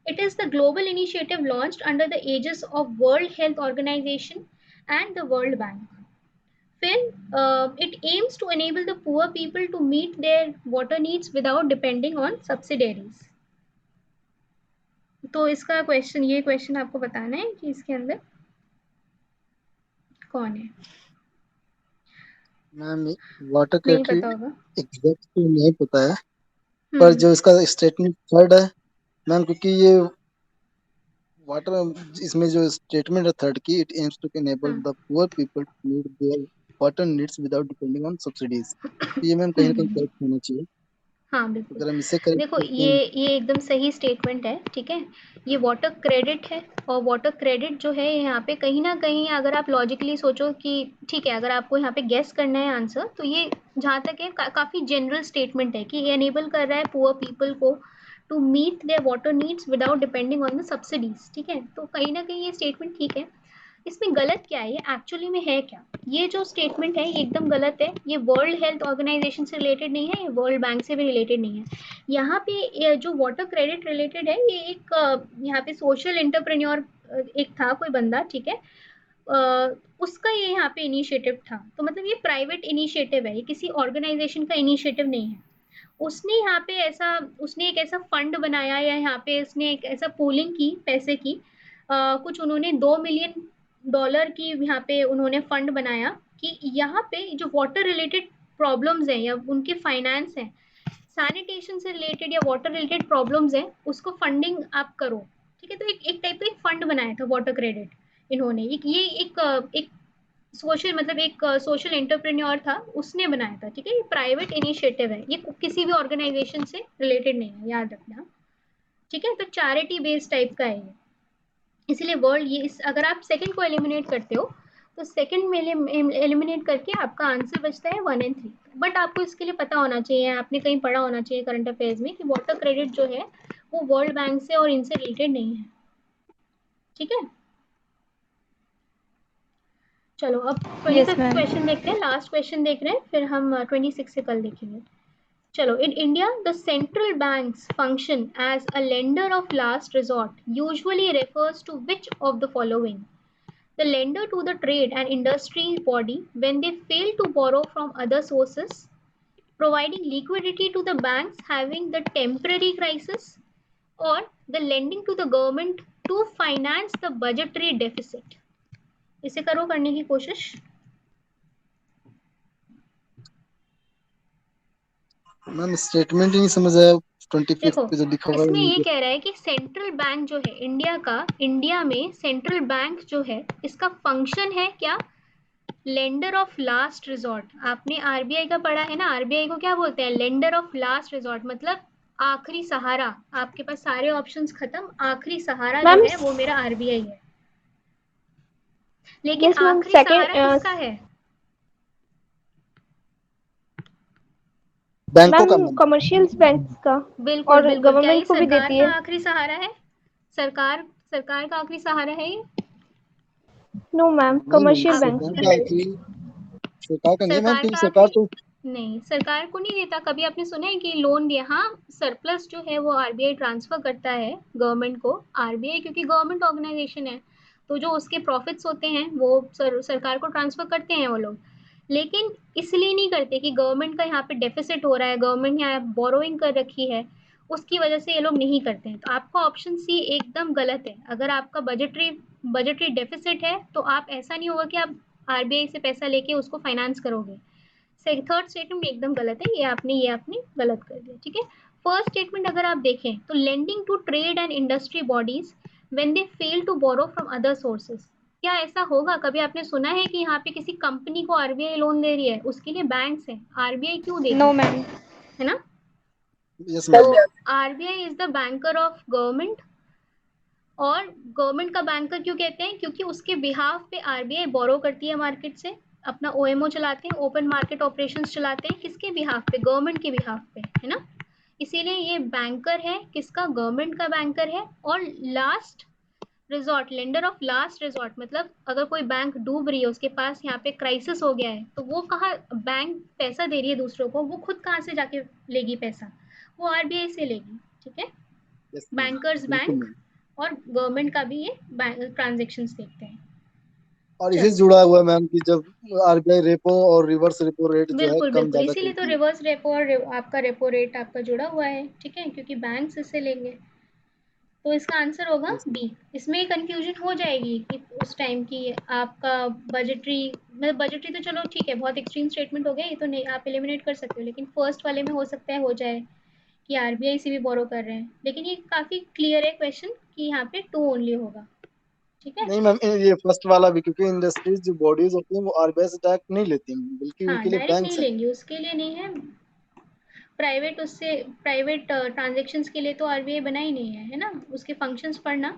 It is the global initiative launched under the aegis of World Health Organization and the World Bank. Finn, it aims to enable the poor people to meet their water needs without depending on subsidiaries. तो इसका question, ये question आपको बताना है कि इसके अंदर कौन है,
मैम वाटर
नहीं
कैटरी
पता होगा।
एग्जैक्ट तो नहीं पता है, पर जो इसका स्टेटमेंट थर्ड है मैम, क्योंकि ये वाटर, इसमें जो स्टेटमेंट है थर्ड की, it aims to enable the poor people to meet their water needs without depending on subsidies. ये मैम कहीं ना कहीं करेक्ट होना चाहिए,
हाँ बिल्कुल,
अगर हम इसे करेक्ट
देखो
करते हैं।
ये एकदम सही स्टेटमेंट है। ठीक है, ये वाटर क्रेडिट है, और वाटर क्रेडिट जो है यहाँ पे कहीं ना कहीं अगर आप लॉजिकली सोचो कि ठीक है, अगर आपको यहाँ पे गेस करना है आंसर, तो ये जहाँ तक है काफ़ी जनरल स्टेटमेंट है कि ये एनेबल कर रहा है पुअर पीपल को to meet their water needs without depending on the subsidies. ठीक है, तो कहीं ना कहीं ये स्टेटमेंट ठीक है। इसमें गलत क्या है, ये एक्चुअली में है क्या, ये जो स्टेटमेंट है ये एकदम गलत है, ये वर्ल्ड हेल्थ ऑर्गेनाइजेशन से रिलेटेड नहीं है, ये वर्ल्ड बैंक से भी रिलेटेड नहीं है। यहाँ पे जो वाटर क्रेडिट रिलेटेड है, ये एक यहाँ पे सोशल एंटरप्रेन्योर एक था कोई बंदा, ठीक है, उसका ये यहाँ पे इनिशिएटिव था, तो मतलब ये प्राइवेट इनिशिएटिव है, ये किसी ऑर्गेनाइजेशन का इनिशिएटिव नहीं है। उसने यहाँ पे ऐसा, उसने एक ऐसा फंड बनाया, या यहाँ पे उसने एक ऐसा पूलिंग की पैसे की, कुछ उन्होंने $2 मिलियन की यहाँ पे उन्होंने फंड बनाया कि यहाँ पे जो वाटर रिलेटेड प्रॉब्लम्स हैं या उनके फाइनेंस हैं, सैनिटेशन से रिलेटेड या वाटर रिलेटेड प्रॉब्लम्स हैं, उसको फंडिंग आप करो। ठीक है, तो एक टाइप का एक फंड बनाया था वाटर क्रेडिट इन्होंने, एक सोशल, मतलब एक सोशल एंटरप्रेन्योर था, उसने बनाया था। ठीक है, ये प्राइवेट इनिशिएटिव है, ये किसी भी ऑर्गेनाइजेशन से रिलेटेड नहीं है, याद रखना। ठीक है, तो चैरिटी बेस्ड टाइप का है ये, इसलिए वर्ल्ड ये अगर आप सेकंड को एलिमिनेट करते हो, तो सेकंड में एलिमिनेट करके आपका आंसर बचता है 1 and 3। बट आपको इसके लिए पता होना चाहिए, आपने कहीं पढ़ा होना चाहिए करंट अफेयर्स में कि वाटर क्रेडिट जो है वो वर्ल्ड बैंक से और इनसे रिलेटेड नहीं है। ठीक है, चलो अब 25th क्वेश्चन देखते हैं, लास्ट क्वेश्चन देख रहे हैं, फिर हम 26 से कल देखेंगे। चलो, in India, the central banks function as a lender of last resort, usually refers to which of the following? The lender to the trade and industry body when they fail to borrow from other sources, providing liquidity to the banks having the temporary crisis, or the lending to the government to finance the budgetary deficit. इसे करो करने की कोशिश।
Ma'am statement ही नहीं समझ आया, 25th
देखो,
पे जो लिखा हुआ है
इसमें ये
मुझे।
कह रहा है कि सेंट्रल बैंक जो है इंडिया का, इंडिया में सेंट्रल बैंक जो है इसका फंक्शन है क्या, लेंडर ऑफ लास्ट रिजॉर्ट। आपने आरबीआई का पढ़ा है ना, आरबीआई को क्या बोलते हैं, लेंडर ऑफ लास्ट रिजॉर्ट, मतलब आखिरी सहारा, आपके पास सारे ऑप्शंस खत्म, आखिरी सहारा जो
मैम
है वो मेरा आरबीआई है। लेकिन
यस मैम,
आखिरी
सेकंड
सहारा किसका है?
बैंकों का
मैम
मैम।
कमर्शियल्स बैंक्स का,
बिल्कुल
और
बिल्कुल। क्या ये
गवर्नमेंट को भी
सरकार
देती
का
है।
आखिरी सहारा है? सरकार का आखिरी सहारा है ये?
नो मैम,
नहीं मैम,
कमर्शियल
सरकार
बैंक।
का आखिरी, सरकार का नहीं है मैम,
सरकार
क्योंकि
का
सरकार
आखिरी
तो
नहीं, सरकार को नहीं देता। कभी आपने सुना है कि लोन दिया? हाँ, सरप्लस जो है वो आरबीआई ट्रांसफर करता है गवर्नमेंट को। आरबीआई क्योंकि गवर्नमेंट ऑर्गेनाइजेशन है, तो जो उसके प्रॉफिट्स होते हैं वो सरकार को ट्रांसफर करते हैं वो लोग। लेकिन इसलिए नहीं करते कि गवर्नमेंट का यहाँ पे डेफिसिट हो रहा है, गवर्नमेंट यहाँ बोरोइंग कर रखी है, उसकी वजह से ये लोग नहीं करते हैं। तो आपका ऑप्शन सी एकदम गलत है। अगर आपका बजटरी डेफिसिट है तो आप, ऐसा नहीं होगा कि आप आरबीआई से पैसा लेके उसको फाइनेंस करोगे। थर्ड स्टेटमेंट एकदम गलत है, ये आपने गलत कर दिया, ठीक है। फर्स्ट स्टेटमेंट अगर आप देखें तो lending to trade and industry bodies when they fail to borrow from other sources. क्या ऐसा होगा? कभी आपने सुना है कि यहाँ पे किसी कंपनी को आरबीआई लोन दे रही है? उसके लिए बैंक्स हैं, आरबीआई क्यों देगी?
No ma'am.
है ना?
यस
तो
ma'am.
RBI is the banker of government. और गवर्नमेंट का बैंकर क्यों कहते हैं? क्योंकि उसके बिहाफ पे आरबीआई बोरो करती है मार्केट से, अपना ओएमओ चलाते हैं, ओपन मार्केट ऑपरेशंस चलाते हैं। किसके बिहाफ पे? गवर्नमेंट के बिहाफ पे, है ना? इसीलिए ये बैंकर है किसका? गवर्नमेंट का बैंकर है। और last resort, lender of last resort, मतलब अगर कोई बैंक डूब रही है, उसके पास यहाँ पे क्राइसिस हो गया है, तो वो कहाँ बैंक पैसा दे रही है दूसरों को, वो खुद कहाँ से जाके लेगी पैसा? वो आरबीआई से लेगी, ठीक है।
यस मैम,
बैंकर्स
बिल्कुल
बैंक
मैम।
और गवर्नमेंट का भी ये ट्रांजेक्शंस देखते हैं।
और इसी से
चलो,
जुड़ा हुआ है मैम कि जब आरबीआई रेपो और रिवर्स रेपो रेट जो है
बिल्कुल
कम
बिल्कुल,
ज्यादा
इसीलिए तो
करती है।
रिवर्स रेपो और आपका रेपो रेट आपका जुड़ा हुआ है, ठीक है, क्योंकि बैंक्स इससे लेंगे। तो इसका आंसर होगा
यस मैम।
बी। इसमें कंफ्यूजन हो जाएगी कि उस टाइम की आपका बजटरी, मतलब बजटरी तो चलो ठीक है, बहुत एक्सट्रीम स्टेटमेंट हो गया, ये तो नहीं आप एलिमिनेट कर सकते हो, लेकिन फर्स्ट वाले में हो सकता है हो जाए कि आरबीआई से भी बोरो कर रहे हैं। लेकिन ये काफी क्लियर है क्वेश्चन कि यहाँ पे टू ओनली होगा, ठीक है।
नहीं मैम, ये फर्स्ट वाला भी, क्योंकि इंडस्ट्रीज जो बॉडीज होती हैं वो आरबीआई से डायरेक्ट नहीं लेती हैं, बल्कि
हाँ,
उनके लिए
डायरेक्ट नहीं
बैंक्स हैं।
लेंगे, उसके लिए नहीं है। प्राइवेट, उससे प्राइवेट ट्रांजेक्शन्स के लिए तो आरबीआई बना ही नहीं है ना? उसके फंक्शंस पढ़ना,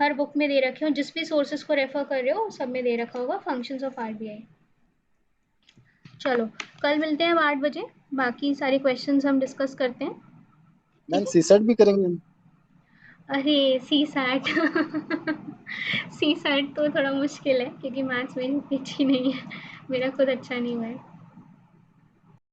हर बुक में दे रखे हो, जिस भी सोर्सेज को रेफर कर रहे हो सब में दे रखा होगा फंक्शंस ऑफ आरबीआई। चलो, कल मिलते हैं 8 बजे, बाकी सारे क्वेश्चंस हम डिस्कस करते हैं,
मैम
ठीक है।
सीसेट भी करेंगे हम।
अरे सी सैट सी सैट तो थोड़ा मुश्किल है क्योंकि मैथ्स मेरी इतनी अच्छी नहीं है, मेरा खुद अच्छा नहीं हुआ है।